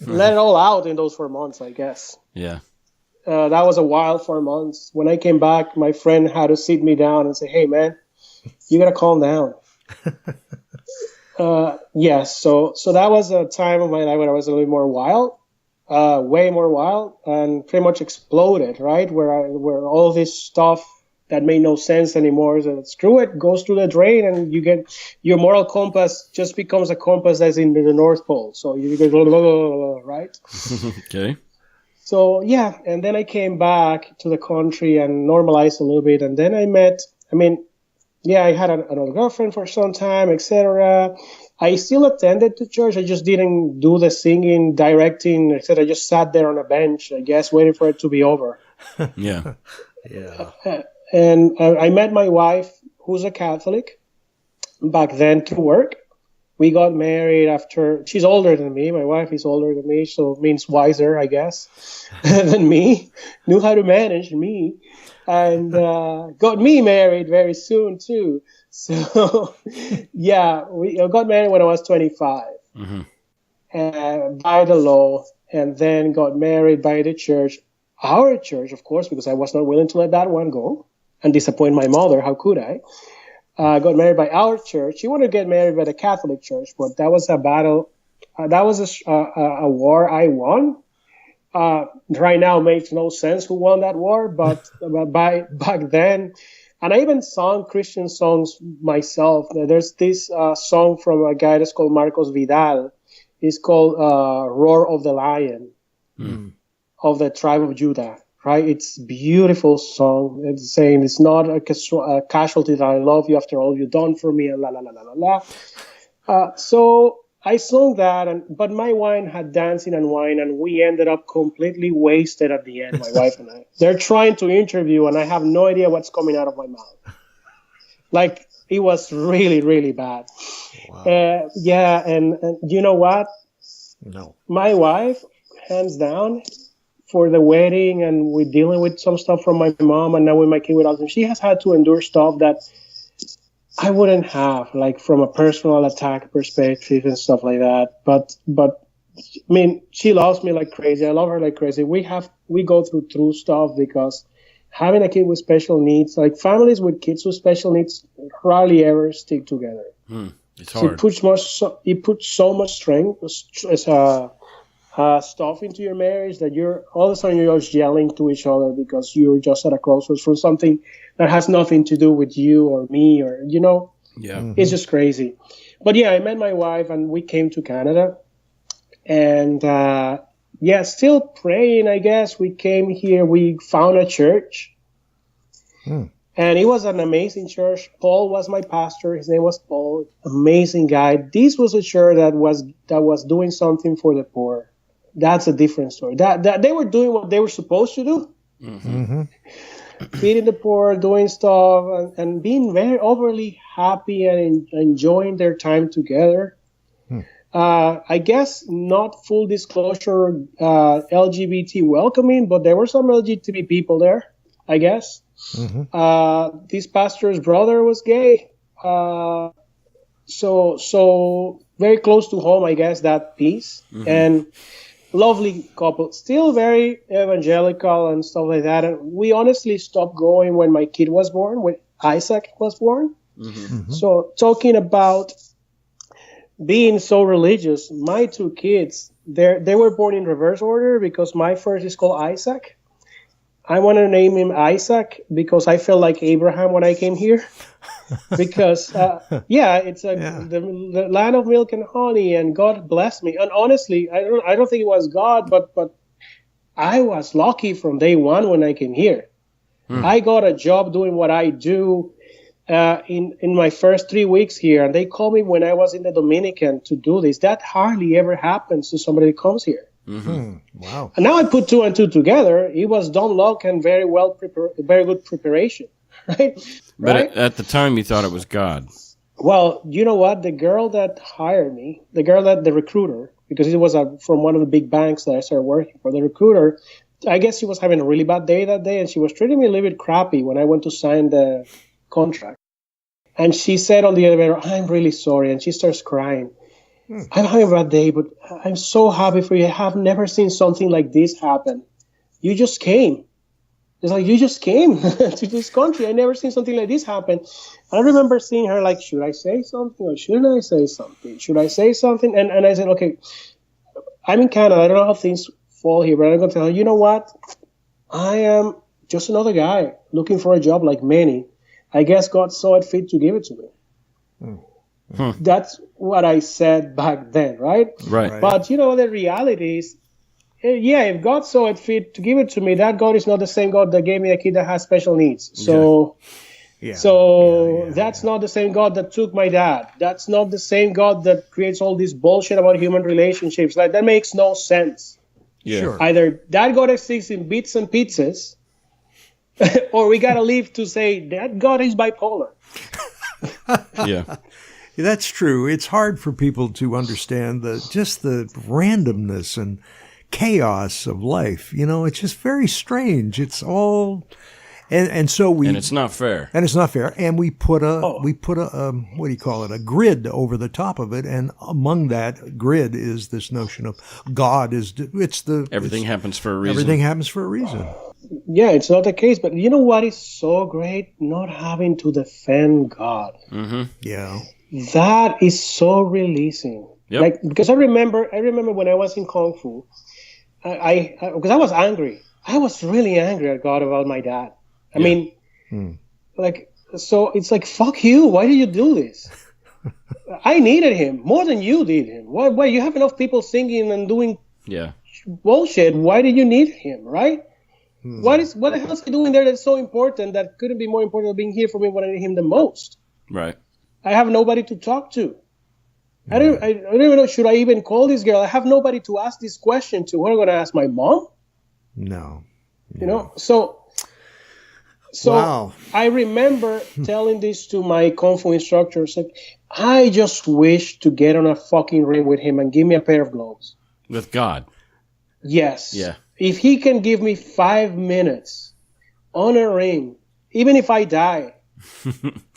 let it all out in those 4 months, I guess. Yeah. That was a wild 4 months. When I came back, my friend had to sit me down and say, hey, man, you got to calm down. Yes, so that was a time of my life when I was a little more wild, way more wild, and pretty much exploded, right? Where all this stuff that made no sense anymore, so screw it, goes through the drain, and you get your moral compass just becomes a compass that's in the North Pole. So you go blah, blah, blah, blah, right? Okay. So yeah, and then I came back to the country and normalized a little bit, and then I had another girlfriend for some time, etc. I still attended to church. I just didn't do the singing, directing, etc. I just sat there on a bench, I guess, waiting for it to be over. Yeah. Yeah. And I met my wife, who's a Catholic, back then through work. We got married after, she's older than me. My wife is older than me, so it means wiser, I guess, than me. Knew how to manage me. And got me married very soon, too. So, yeah, we got married when I was 25 by the law, and then got married by the church, our church, of course, because I was not willing to let that one go and disappoint my mother. How could I? Got married by our church. She wanted to get married by the Catholic church, but that was a battle. That was a war I won. Right now makes no sense who won that war, but back then, and I even sung Christian songs myself. There's this song from a guy that's called Marcos Vidal. It's called Roar of the Lion of the tribe of Judah. Right? It's a beautiful song. It's saying it's not a casualty that I love you after all you've done for me, and la la la la la la. So I sung that, but my wine had dancing and wine, and we ended up completely wasted at the end, my wife and I. They're trying to interview, and I have no idea what's coming out of my mouth. Like, it was really, really bad. Wow. Yeah, and you know what? No. My wife, hands down, for the wedding, and we're dealing with some stuff from my mom, and now with my kid with autism, she has had to endure stuff that I wouldn't have, like from a personal attack perspective and stuff like that. But I mean, she loves me like crazy. I love her like crazy. We go through stuff because having a kid with special needs, like families with kids with special needs, rarely ever stick together. It's hard. It puts so much strength, stuff into your marriage that you're all of a sudden you're just yelling to each other because you're just at a crossroads from something that has nothing to do with you or me, or Yeah. It's just crazy. But yeah, I met my wife and we came to Canada, and still praying, I guess. We came here, we found a church, and it was an amazing church. Paul was my pastor. His name was Paul. Amazing guy. This was a church that was doing something for the poor. That's a different story. That they were doing what they were supposed to do. Feeding the poor, doing stuff, and being very overly happy and enjoying their time together. I guess not full disclosure LGBT welcoming, but there were some LGBT people there, I guess. This pastor's brother was gay. So very close to home, I guess, that piece. And lovely couple, still very evangelical and stuff like that. And we honestly stopped going when my kid was born, when Isaac was born. So talking about being so religious, my two kids, they were born in reverse order because my first is called Isaac. I want to name him Isaac because I felt like Abraham when I came here. Because it's the land of milk and honey, and God blessed me. And honestly, I don't think it was God, but I was lucky from day one when I came here. I got a job doing what I do in my first 3 weeks here, and they called me when I was in the Dominican to do this. That hardly ever happens to somebody that comes here. Wow! And now I put two and two together. It was dumb luck and very good preparation. right? But right? at the time, you thought it was God. Well, you know what? The girl that hired me, the recruiter, because it was from one of the big banks that I started working for, the recruiter, I guess she was having a really bad day that day, and she was treating me a little bit crappy when I went to sign the contract. And she said on the elevator, "I'm really sorry," and she starts crying. "I'm having a bad day, but I'm so happy for you. I have never seen something like this happen. You just came. It's like, you just came to this country. I never seen something like this happen." I remember seeing her like, should I say something or shouldn't I say something? Should I say something? And I said, okay, I'm in Canada. I don't know how things fall here, but I'm going to tell her, you know what? I am just another guy looking for a job like many. I guess God saw it fit to give it to me. That's what I said back then, right? Right. But, you know, the reality is, yeah, if God saw it fit to give it to me, that God is not the same God that gave me a kid that has special needs. So, that's not the same God that took my dad. That's not the same God that creates all this bullshit about human relationships. Like, that makes no sense. Yeah. Sure. Either that God exists in bits and pieces, or we got to leave to say that God is bipolar. Yeah. That's true. It's hard for people to understand just the randomness and chaos of life. You know, it's just very strange. It's all, and so And it's not fair. And it's not fair. And we put a what do you call it? A grid over the top of it. And among that grid is this notion of God Everything happens for a reason. Everything happens for a reason. Yeah, it's not the case. But you know what is so great? Not having to defend God. Mm-hmm. Yeah. That is so releasing. Yep. Like, because I remember when I was in Kung Fu, because I was angry. I was really angry at God about my dad. I mean, so it's like, fuck you. Why did you do this? I needed him more than you did him. Why you have enough people singing and doing bullshit? Why did you need him, right? What the hell is he doing there that's so important that couldn't be more important than being here for me when I need him the most? Right. I have nobody to talk to. I don't even know, should I even call this girl? I have nobody to ask this question to. What am I going to ask my mom? No. You know, so wow. I remember telling this to my Kung Fu instructor. Said, I just wish to get on a fucking ring with him and give me a pair of gloves. With God. Yes. Yeah. If he can give me 5 minutes on a ring, even if I die,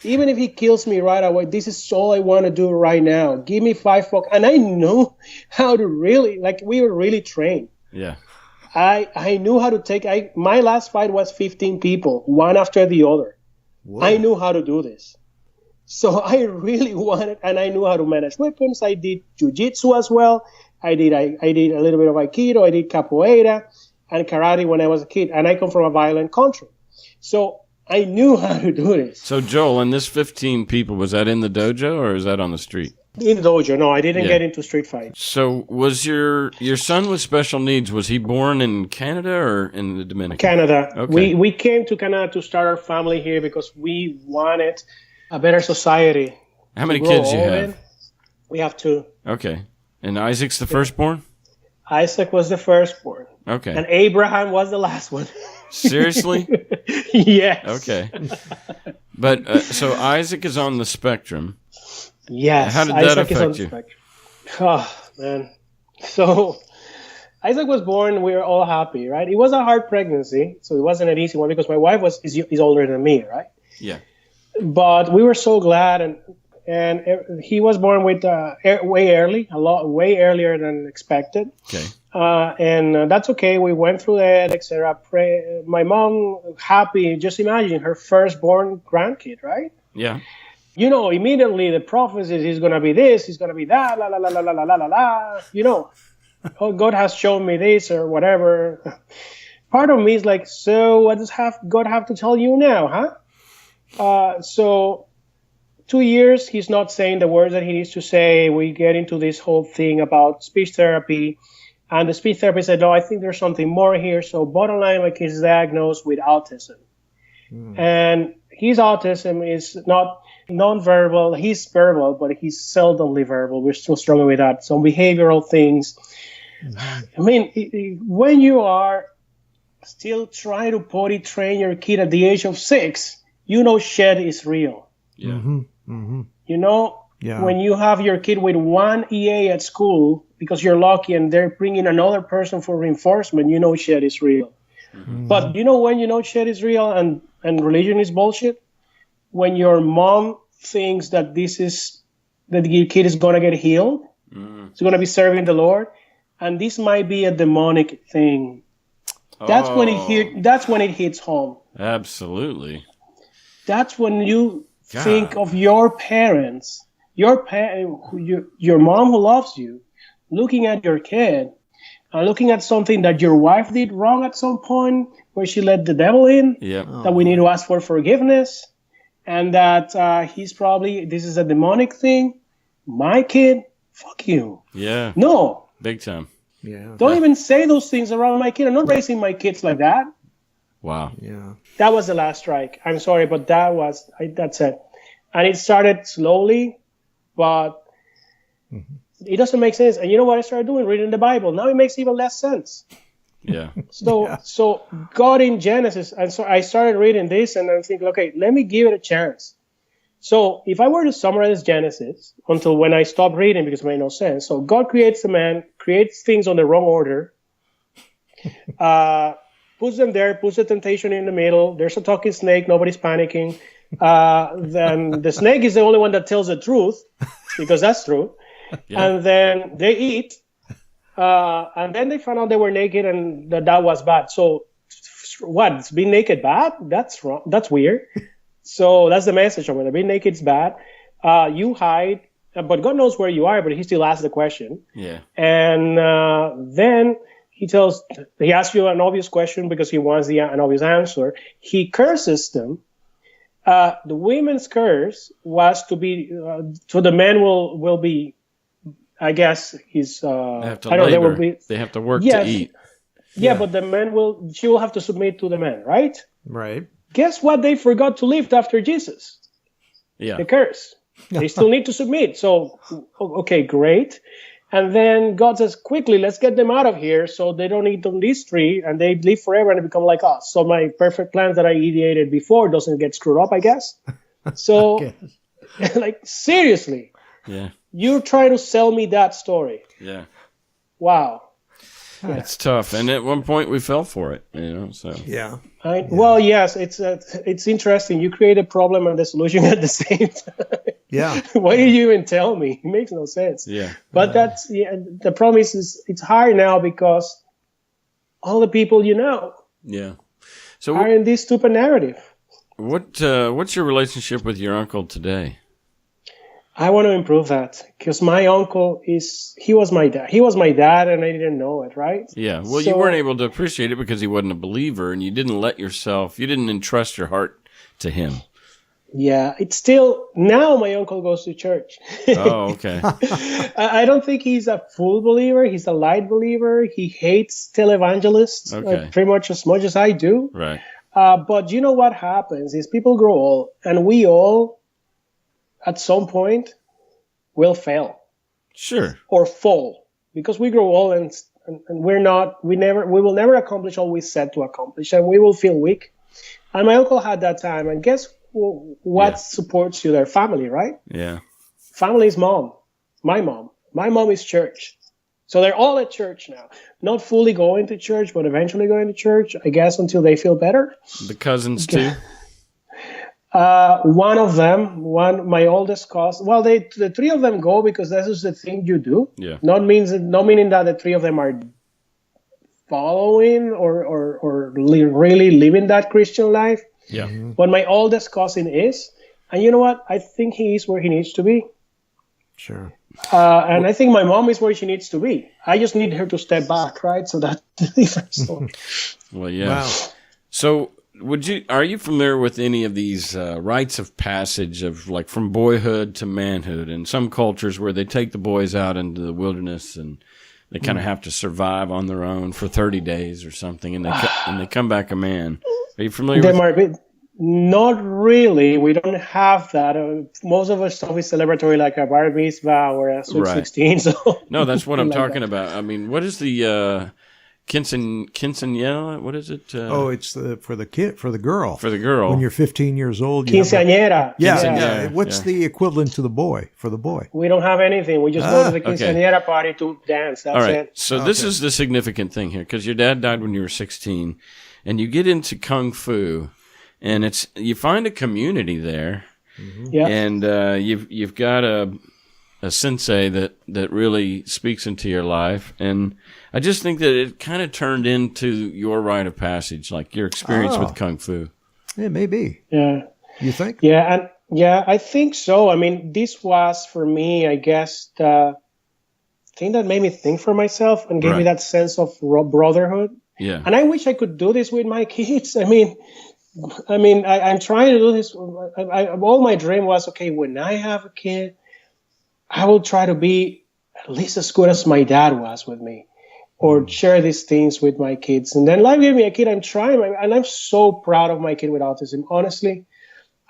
even if he kills me right away, this is all I want to do right now. Give me 5 fuck. And I knew how to really, like, we were really trained. Yeah. I knew how to take, my last fight was 15 people, one after the other. Whoa. I knew how to do this. So I really wanted, and I knew how to manage weapons. I did jiu-jitsu as well. I did a little bit of Aikido. I did capoeira and karate when I was a kid. And I come from a violent country. So I knew how to do this. So, Joel, and this 15 people, was that in the dojo or is that on the street? In the dojo. No, I didn't get into street fights. So was your son with special needs, was he born in Canada or in the Dominican? Canada. Okay. We came to Canada to start our family here because we wanted a better society. How many kids do you have? We have 2. Okay. And Isaac's the firstborn? Isaac was the firstborn. Okay. And Abraham was the last one. Seriously? Yes. Okay. But so Isaac is on the spectrum. Yes. How did that affect you? Oh, man. So Isaac was born, we were all happy, right? It was a hard pregnancy, so it wasn't an easy one because my wife is older than me, right? Yeah. But we were so glad, and he was born with way earlier than expected. Okay. And that's okay. We went through that, etc. My mom happy. Just imagine her firstborn grandkid, right? Yeah. You know, immediately the prophecies, he's going to be this, he's going to be that, la la la la la la la la. You know, oh, God has shown me this or whatever. Part of me is like, so what does God have to tell you now, huh? So 2 years, he's not saying the words that he needs to say. We get into this whole thing about speech therapy. And the speech therapist said, no, I think there's something more here. So bottom line, like, he's diagnosed with autism. And his autism is not non-verbal. He's verbal, but he's seldomly verbal. We're still struggling with that. Some behavioral things. I mean, when you are still trying to potty train your kid at the age of 6, you know shed is real. Yeah. Mm-hmm. Mm-hmm. You know, Yeah. when you have your kid with one EA at school because you're lucky and they're bringing another person for reinforcement, you know shed is real. Mm-hmm. But you know when you know shed is real and religion is bullshit? When your mom thinks that that your kid is going to get healed, it's going to be serving the Lord, and this might be a demonic thing. That's when it hits home. Absolutely. That's when you God. think of your parents, your mom who loves you, looking at your kid, and looking at something that your wife did wrong at some point, where she let the devil in. Yep. That we need to ask for forgiveness, and that this is a demonic thing. My kid, fuck you. Yeah. No. Big time. Yeah. Don't even say those things around my kid. I'm not raising my kids like that. Wow. Yeah. That was the last strike. I'm sorry, but that's it. And it started slowly, but it doesn't make sense. And you know what I started doing? Reading the Bible. Now it makes even less sense. Yeah. So God in Genesis, and so I started reading this, and I'm thinking, okay, let me give it a chance. So if I were to summarize Genesis until when I stopped reading because it made no sense. So God creates the man, creates things on the wrong order, puts them there, puts the temptation in the middle. There's a talking snake. Nobody's panicking. Then the snake is the only one that tells the truth because that's true. Yeah. And then they eat. And then they found out they were naked and that was bad. So what? Is being naked bad? That's wrong. That's weird. So that's the message of it. Being naked is bad. You hide, but God knows where you are, but he still asks the question. Yeah. And then he asks you an obvious question because he wants an obvious answer. He curses them. The women's curse was to be, so the men will be, I guess he's, they have to labor. They have to work to eat. Yeah, but she will have to submit to the men, right? Right. Guess what they forgot to lift after Jesus? Yeah. The curse. They still need to submit. So, okay, great. And then God says, quickly, let's get them out of here so they don't eat on this tree and they live forever and become like us. So my perfect plans that I ideated before doesn't get screwed up, I guess. So, like, seriously. Yeah. You're trying to sell me that story. Yeah. Wow. It's tough, and at one point we fell for it, So yeah. Well, yes, it's interesting. You create a problem and the solution at the same time. Yeah. Why did you even tell me? It makes no sense. Yeah. But the problem is it's hard now because all the people Yeah. So are in this stupid narrative. What's your relationship with your uncle today? I want to improve that because my uncle he was my dad. He was my dad and I didn't know it, right? Yeah. Well, you weren't able to appreciate it because he wasn't a believer and you didn't entrust your heart to him. Yeah. It's still, now my uncle goes to church. Oh, okay. I don't think he's a full believer. He's a light believer. He hates televangelists pretty much as I do. Right. But you know what happens is people grow old and we all, at some point, will fail. Sure. Or fall. Because we grow old and we will never accomplish all we set to accomplish and we will feel weak. And my uncle had that time. And guess what supports you there? Family, right? Yeah. Family is mom. My mom. My mom is church. So they're all at church now. Not fully going to church, but eventually going to church, I guess, until they feel better. The cousins too? One of them, my oldest cousin. Well, the three of them go because this is the thing you do. Yeah. Not meaning that the three of them are following or really living that Christian life. Yeah. But my oldest cousin is, and you know what? I think he is where he needs to be. Sure. And I think my mom is where she needs to be. I just need her to step back, right? So that's the difference. Well, yeah. Wow. So, are you familiar with any of these rites of passage of like from boyhood to manhood in some cultures where they take the boys out into the wilderness and they kind of have to survive on their own for 30 days or something and they come back a man? Are you familiar with that? Not really. We don't have that. Most of our stuff is celebratory, like a bar mitzvah or a sweet 16. So no, that's what I'm talking about. I mean, what is the quinceañera. What is it? It's for the girl. For the girl. When you're 15 years old. Quinceañera. Yeah. What's the equivalent to the boy, for the boy? We don't have anything. We just go to the quinceañera party to dance. That's All right. it. So this is the significant thing here, because your dad died when you were 16, and you get into Kung Fu, and you find a community there, Yeah. and you've got a sensei that really speaks into your life, and I just think that it kind of turned into your rite of passage, like your experience with Kung Fu. Yeah, maybe. Yeah. You think? Yeah, I think so. I mean, this was for me, I guess, the thing that made me think for myself and gave me that sense of brotherhood. Yeah. And I wish I could do this with my kids. I mean, I'm trying to do this. All my dream was, okay, when I have a kid, I will try to be at least as good as my dad was with me, or share these things with my kids. And then life gave me a kid. I'm trying, and I'm so proud of my kid with autism. Honestly,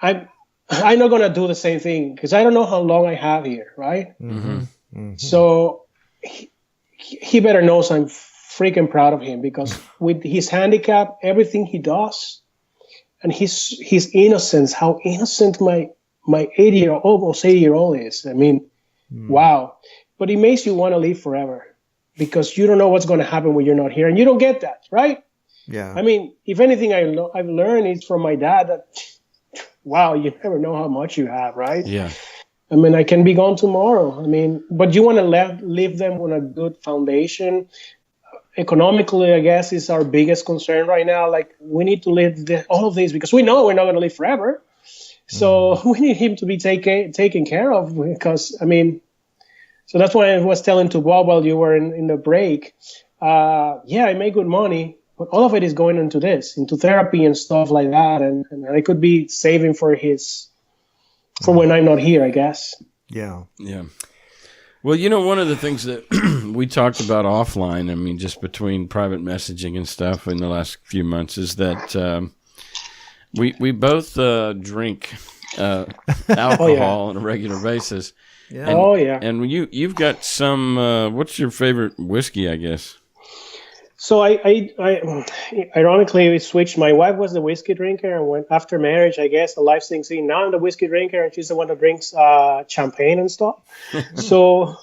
I'm not gonna do the same thing because I don't know how long I have here, right? Mm-hmm. Mm-hmm. So he better knows I'm freaking proud of him, because with his handicap, everything he does, and his innocence, how innocent my 80-year-old is. I mean, wow. But it makes you want to live forever, because you don't know what's going to happen when you're not here, and you don't get that, right? Yeah. I mean, if anything I've learned is from my dad that, wow, you never know how much you have, right? Yeah. I mean, I can be gone tomorrow. I mean, but you want to leave them on a good foundation. Economically, I guess, is our biggest concern right now. Like, we need to live all of this because we know we're not going to live forever. So we need him to be taken care of, because, I mean, so that's why I was telling to Bob while you were in the break. I make good money, but all of it is going into therapy and stuff like that. And I could be saving for when I'm not here, I guess. Yeah. Yeah. Well, one of the things that we talked about offline, I mean, just between private messaging and stuff in the last few months, is that we both drink alcohol on a regular basis. Yeah. And, And you've got some. What's your favorite whiskey? I guess. So I ironically we switched. My wife was the whiskey drinker, and when after marriage, I guess the life sinks in. Now I'm the whiskey drinker, and she's the one that drinks champagne and stuff. So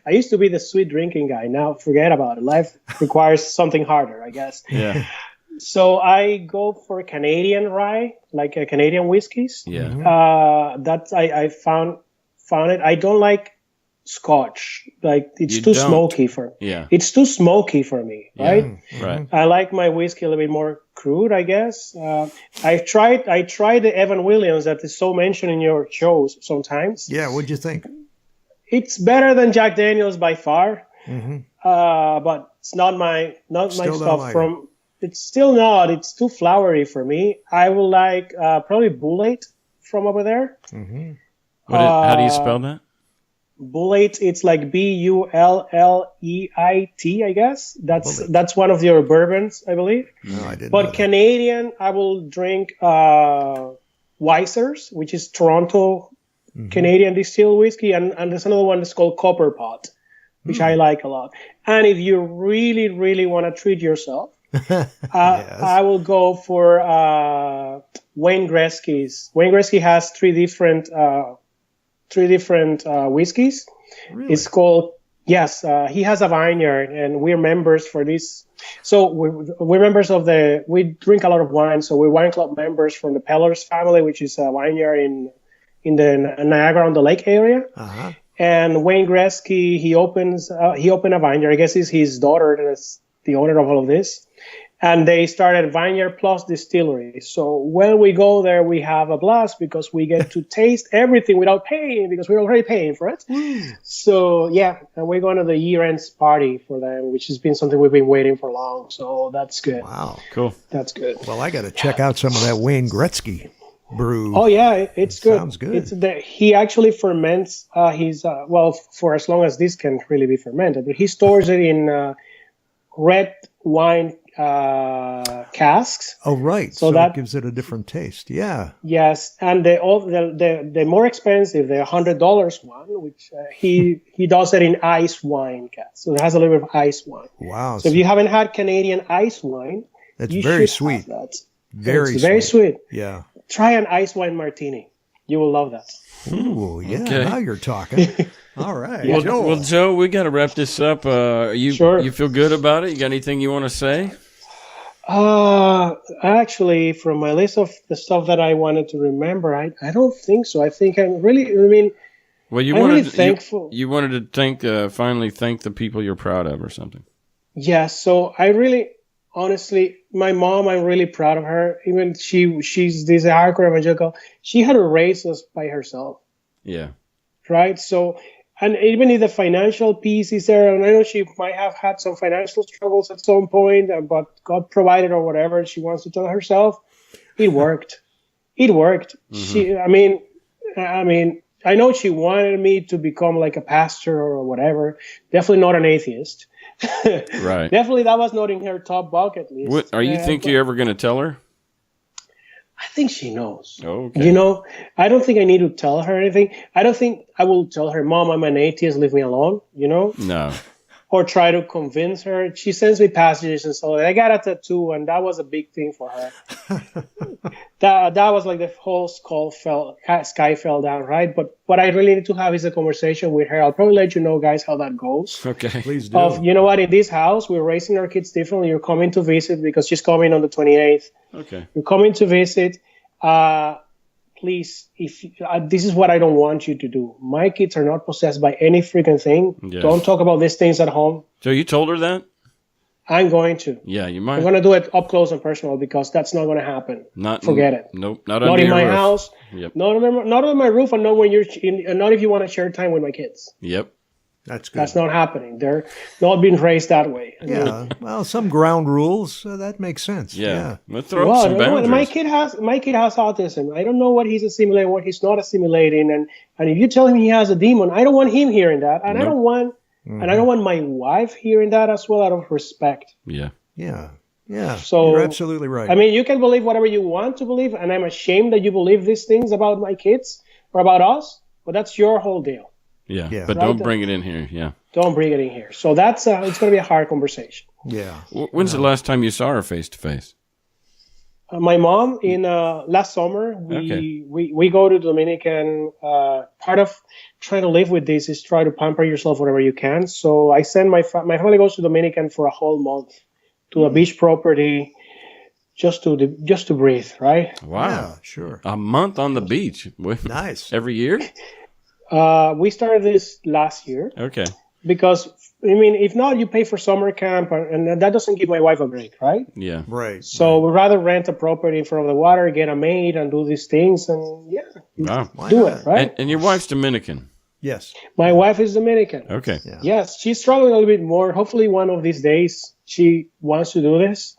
I used to be the sweet drinking guy. Now forget about it. Life requires something harder, I guess. Yeah. So I go for Canadian rye, like Canadian whiskeys. Yeah. That's I found it. I don't like Scotch. Like, it's too smoky for me. Yeah. It's too smoky for me, right? Yeah. Right. I like my whiskey a little bit more crude, I guess. I tried the Evan Williams that is so mentioned in your shows sometimes. Yeah, what'd you think? It's better than Jack Daniels by far. Mm-hmm. But it's not my stuff from. It's still not. It's too flowery for me. I would like probably Bulleit from over there. Mm-hmm. How do you spell that? Bulleit. It's like Bulleit, I guess. That's one of your bourbons, I believe. No, I didn't. But Canadian, I will drink Weiser's, which is Toronto Canadian distilled whiskey, and there's another one that's called Copper Pot, which I like a lot. And if you really, really want to treat yourself, I will go for Wayne Gretzky's. Wayne Gretzky has three different whiskeys. Really? It's called, he has a vineyard, and we're members for this. So we're members of we drink a lot of wine, so we're wine club members from the Pellers family, which is a vineyard in the Niagara-on-the-Lake area. Uh-huh. And Wayne Gretzky, he opened a vineyard. I guess it's his daughter that's the owner of all of this. And they started Vineyard Plus Distillery. So when we go there, we have a blast because we get to taste everything without paying, because we're already paying for it. So, and we're going to the year-end party for them, which has been something we've been waiting for long. So that's good. Wow. Cool. That's good. Well, I got to check out some of that Wayne Gretzky brew. Oh, yeah, it's good. Sounds good. He actually ferments for as long as this can really be fermented. But he stores it in red wine casks. Oh, right. So that gives it a different taste. Yeah. Yes, and the more expensive, the $100 one, which he does it in ice wine casks. So it has a little bit of ice wine. Wow. So if you haven't had Canadian ice wine, that's very sweet. That. Very sweet. Yeah. Try an ice wine martini. You will love that. Ooh, yeah. Okay. Now you're talking. All right. Well, Joe, we got to wrap this up. Sure. You feel good about it? You got anything you want to say? Actually, from my list of the stuff that I wanted to remember, I don't think so. I think I'm really, well, I'm really thankful. You wanted to finally thank the people you're proud of or something. Yes. So I really, honestly, my mom, I'm really proud of her. Even she's this hardcore evangelical. She had to raise us by herself. Yeah. Right. So, and even if the financial piece is there, and I know she might have had some financial struggles at some point, but God provided or whatever she wants to tell herself, it worked. It worked. Mm-hmm. I know she wanted me to become like a pastor or whatever. Definitely not an atheist. Right. Definitely that was not in her top bucket list. What are you think you're ever going to tell her? I think she knows. Okay. I don't think I need to tell her anything. I don't think I will tell her, Mom, I'm an atheist, leave me alone, No. Or try to convince her. She sends me passages and so I got a tattoo, and that was a big thing for her. that was like the whole sky fell down, right? But what I really need to have is a conversation with her. I'll probably let you know, guys, how that goes. Okay. Please do. You know what? In this house, we're raising our kids differently. You're coming to visit because she's coming on the 28th. Okay. You're coming to visit. Please, this is what I don't want you to do. My kids are not possessed by any freaking thing. Yeah. Don't talk about these things at home. So you told her that? I'm going to. Yeah, you might. I'm going to do it up close and personal because that's not going to happen. Forget it. Nope. Not in my roof. house. Yep. Not on my roof, and not when not if you want to share time with my kids. Yep. That's good. That's not happening. They're not being raised that way. Yeah. Well, some ground rules, that makes sense. Yeah. Let's throw up some boundaries. My kid has autism. I don't know what he's assimilating, what he's not assimilating, and if you tell him he has a demon, I don't want him hearing that, and I don't want my wife hearing that as well, out of respect. Yeah. Yeah. Yeah. So you're absolutely right. You can believe whatever you want to believe, and I'm ashamed that you believe these things about my kids or about us, but that's your whole deal. Yeah, but don't bring it in here. Yeah, don't bring it in here. So that's it's going to be a hard conversation. Yeah. When's the last time you saw her face to face? My mom in last summer. We go to Dominican. Part of trying to live with this is try to pamper yourself whatever you can. So I send my family goes to Dominican for a whole month to a beach property. Just to breathe, right? Wow, yeah, sure. A month on the beach. Nice. Every year? We started this last year. Okay. Because, if not, you pay for summer camp, and that doesn't give my wife a break, right? Yeah. Right. So we'd rather rent a property in front of the water, get a maid, and do these things, and do it, right? And your wife's Dominican? Yes. My wife is Dominican. Okay. Yeah. Yes, she's struggling a little bit more. Hopefully one of these days she wants to do this.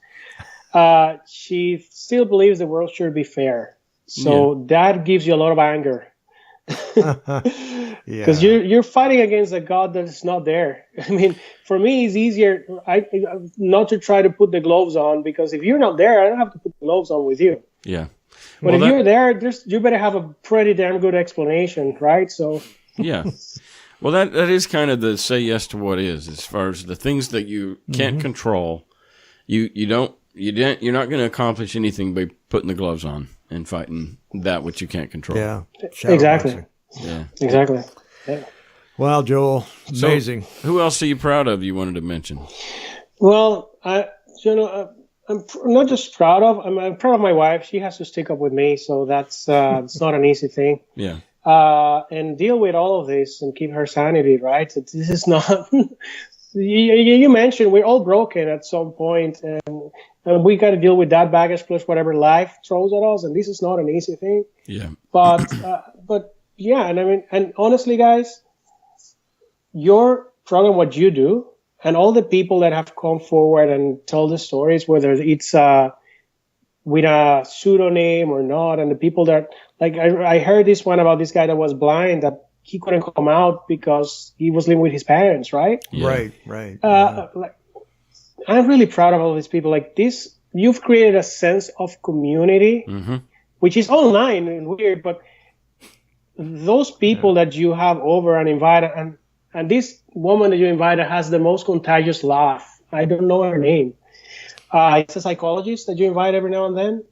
She still believes the world should be fair. So that gives you a lot of anger. Because you're fighting against a God that is not there. For me, it's easier not to try to put the gloves on, because if you're not there, I don't have to put the gloves on with you. Yeah. But if you're there, you better have a pretty damn good explanation, right? So. Yeah. Well, that is kind of the say yes to what is, as far as the things that you can't control. You're not going to accomplish anything by putting the gloves on and fighting that which you can't control. Yeah. Exactly. Yeah. Exactly. Yeah. Wow, Joel, amazing. So, who else are you proud of? You wanted to mention? Well, I'm not just proud of. I'm proud of my wife. She has to stick up with me, so that's it's not an easy thing. Yeah. And deal with all of this and keep her sanity, right? This is not. You mentioned we're all broken at some point, and we got to deal with that baggage plus whatever life throws at us, and this is not an easy thing. Yeah. But yeah, and honestly, guys, your program, what you do, and all the people that have come forward and tell the stories, whether it's with a pseudonym or not, and the people that, like, I heard this one about this guy that was blind, that he couldn't come out because he was living with his parents, right? Yeah. Right. I'm really proud of all these people. Like this, you've created a sense of community, which is online and weird, but those people that you have over and invited, and this woman that you invited has the most contagious laugh. I don't know her name. It's a psychologist that you invite every now and then.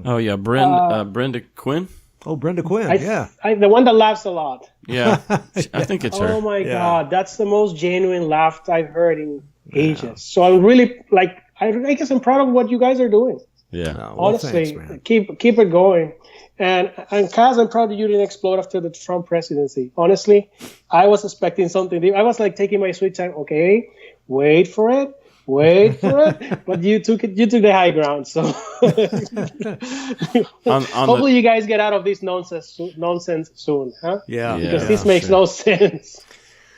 Oh, yeah. Brenda Quinn? Oh, Brenda Quinn, the one that laughs a lot. Yeah, I think it's her. Oh, my God. That's the most genuine laugh I've heard in ages. So I'm really, I guess I'm proud of what you guys are doing. Yeah. Well, honestly, thanks, man. keep it going. And Kaz, I'm proud that you didn't explode after the Trump presidency. Honestly, I was expecting something. I was like taking my sweet time. Okay, wait for it. But you took the high ground. So hopefully you guys get out of this nonsense soon, huh? Yeah. Because this makes no sense.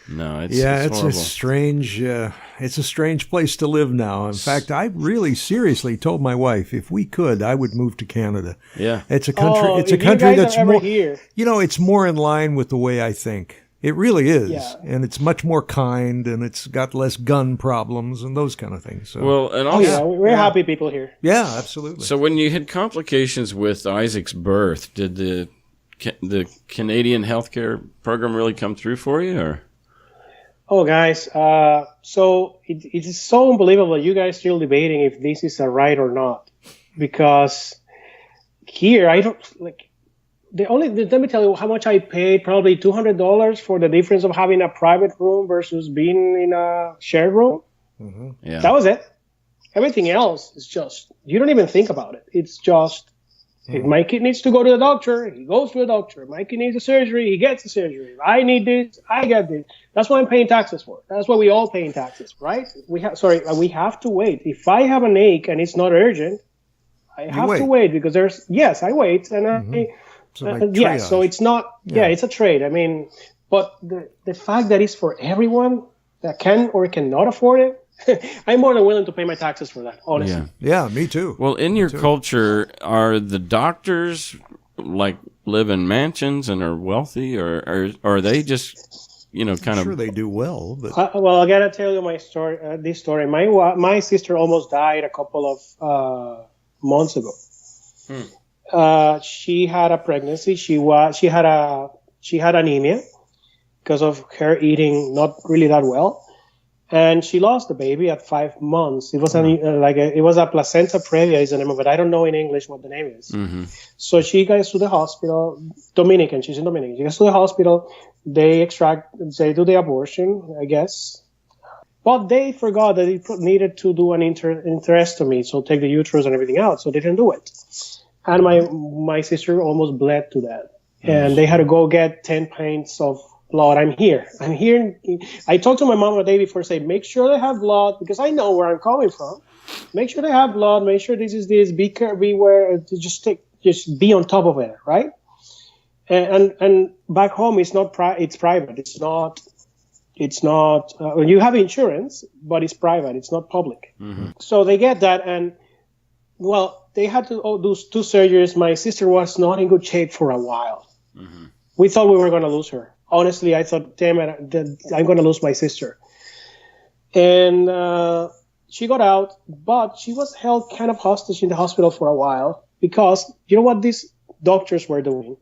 No, it's a strange it's a strange place to live now. In fact, I really seriously told my wife if we could, I would move to Canada. Yeah. It's a country if you guys that's are ever more here. It's more in line with the way I think. It really is. Yeah. And it's much more kind, and it's got less gun problems and those kind of things. So. Well, and also, we're happy people here. Yeah, absolutely. So when you had complications with Isaac's birth, did the Canadian healthcare program really come through for you, or? Oh, guys, so it is so unbelievable you guys still debating if this is a right or not, because here I don't let me tell you how much I paid, probably $200 for the difference of having a private room versus being in a shared room. Mm-hmm. Yeah. That was it. Everything else is just, you don't even think about it. It's just, if my kid needs to go to the doctor, he goes to the doctor. My kid needs a surgery, he gets a surgery. If I need this, I get this. That's what I'm paying taxes for. That's what we all pay in taxes, right? We have to wait. If I have an ache and it's not urgent, I have to wait because I wait and so it's not, it's a trade. I mean, but the fact that it's for everyone that can or cannot afford it, I'm more than willing to pay my taxes for that, honestly. Yeah, me too. Well, in your culture, are the doctors live in mansions and are wealthy, or are they just, kind of? Sure, they do well, but well, I gotta tell you my story. This story. My sister almost died a couple of months ago. She had a pregnancy. She had anemia because of her eating not really that well, and she lost the baby at 5 months. It was it was a placenta previa is the name of it. I don't know in English what the name is. Mm-hmm. So she goes to the hospital. Dominican. She's in Dominican. She goes to the hospital. They do the abortion, I guess. But they forgot that it needed to do an hysterectomy, so take the uterus and everything out. So they didn't do it. And my sister almost bled to death. And they had to go get 10 pints of blood. I'm here. I talked to my mom the day before, say, make sure they have blood, because I know where I'm coming from. Make sure they have blood. Make sure this is this. Beware. Just be on top of it, right? And back home, it's private. It's not. You have insurance, but it's private. It's not public. Mm-hmm. So they get that, and they had to do 2 surgeries. My sister was not in good shape for a while. Mm-hmm. We thought we were going to lose her. Honestly, I thought, damn it, I'm going to lose my sister. And she got out, but she was held kind of hostage in the hospital for a while because you know what these doctors were doing?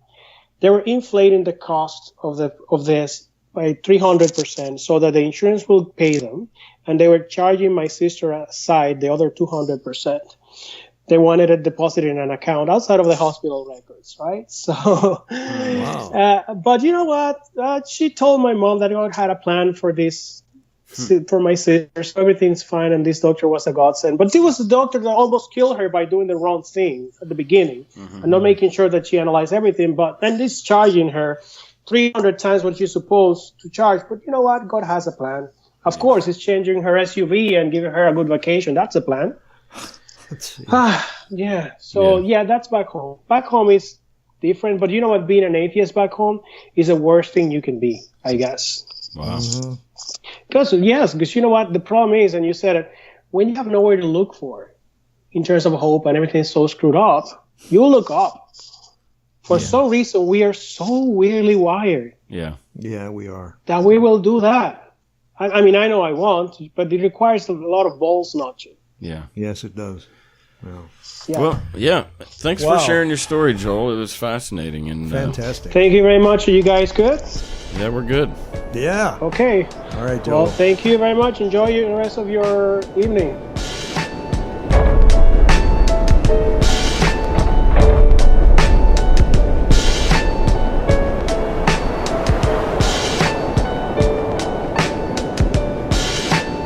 They were inflating the cost of this by 300% so that the insurance will pay them. And they were charging my sister aside the other 200%. They wanted it deposited in an account outside of the hospital records, right? So, but you know what? She told my mom that God had a plan for this, for my sister. So everything's fine, and this doctor was a godsend. But it was the doctor that almost killed her by doing the wrong thing at the beginning and not making sure that she analyzed everything. But then discharging her 300 times what she's supposed to charge. But you know what? God has a plan. Of course, it's changing her SUV and giving her a good vacation. That's a plan. That's back home. Back home is different, but you know what? Being an atheist back home is the worst thing you can be, I guess. Wow. Because you know what? The problem is, and you said it, when you have nowhere to look for in terms of hope and everything is so screwed up, you look up. For some reason, we are so weirdly wired. Yeah. Yeah, we are. That we will do that. I mean, I know I want, but it requires a lot of balls notching. Yeah. Yes, it does. Well, Yeah. Well, yeah. Thanks Wow. for sharing your story, Joel. It was fascinating. And fantastic. Thank you very much. Are you guys good? yeah, we're good. Yeah. Okay. All right, Joel. Well, thank you very much. Enjoy the rest of your evening.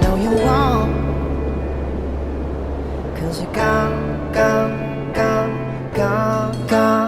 No, you're wrong. 'Cause you're gone, gone, gone, gone, gone.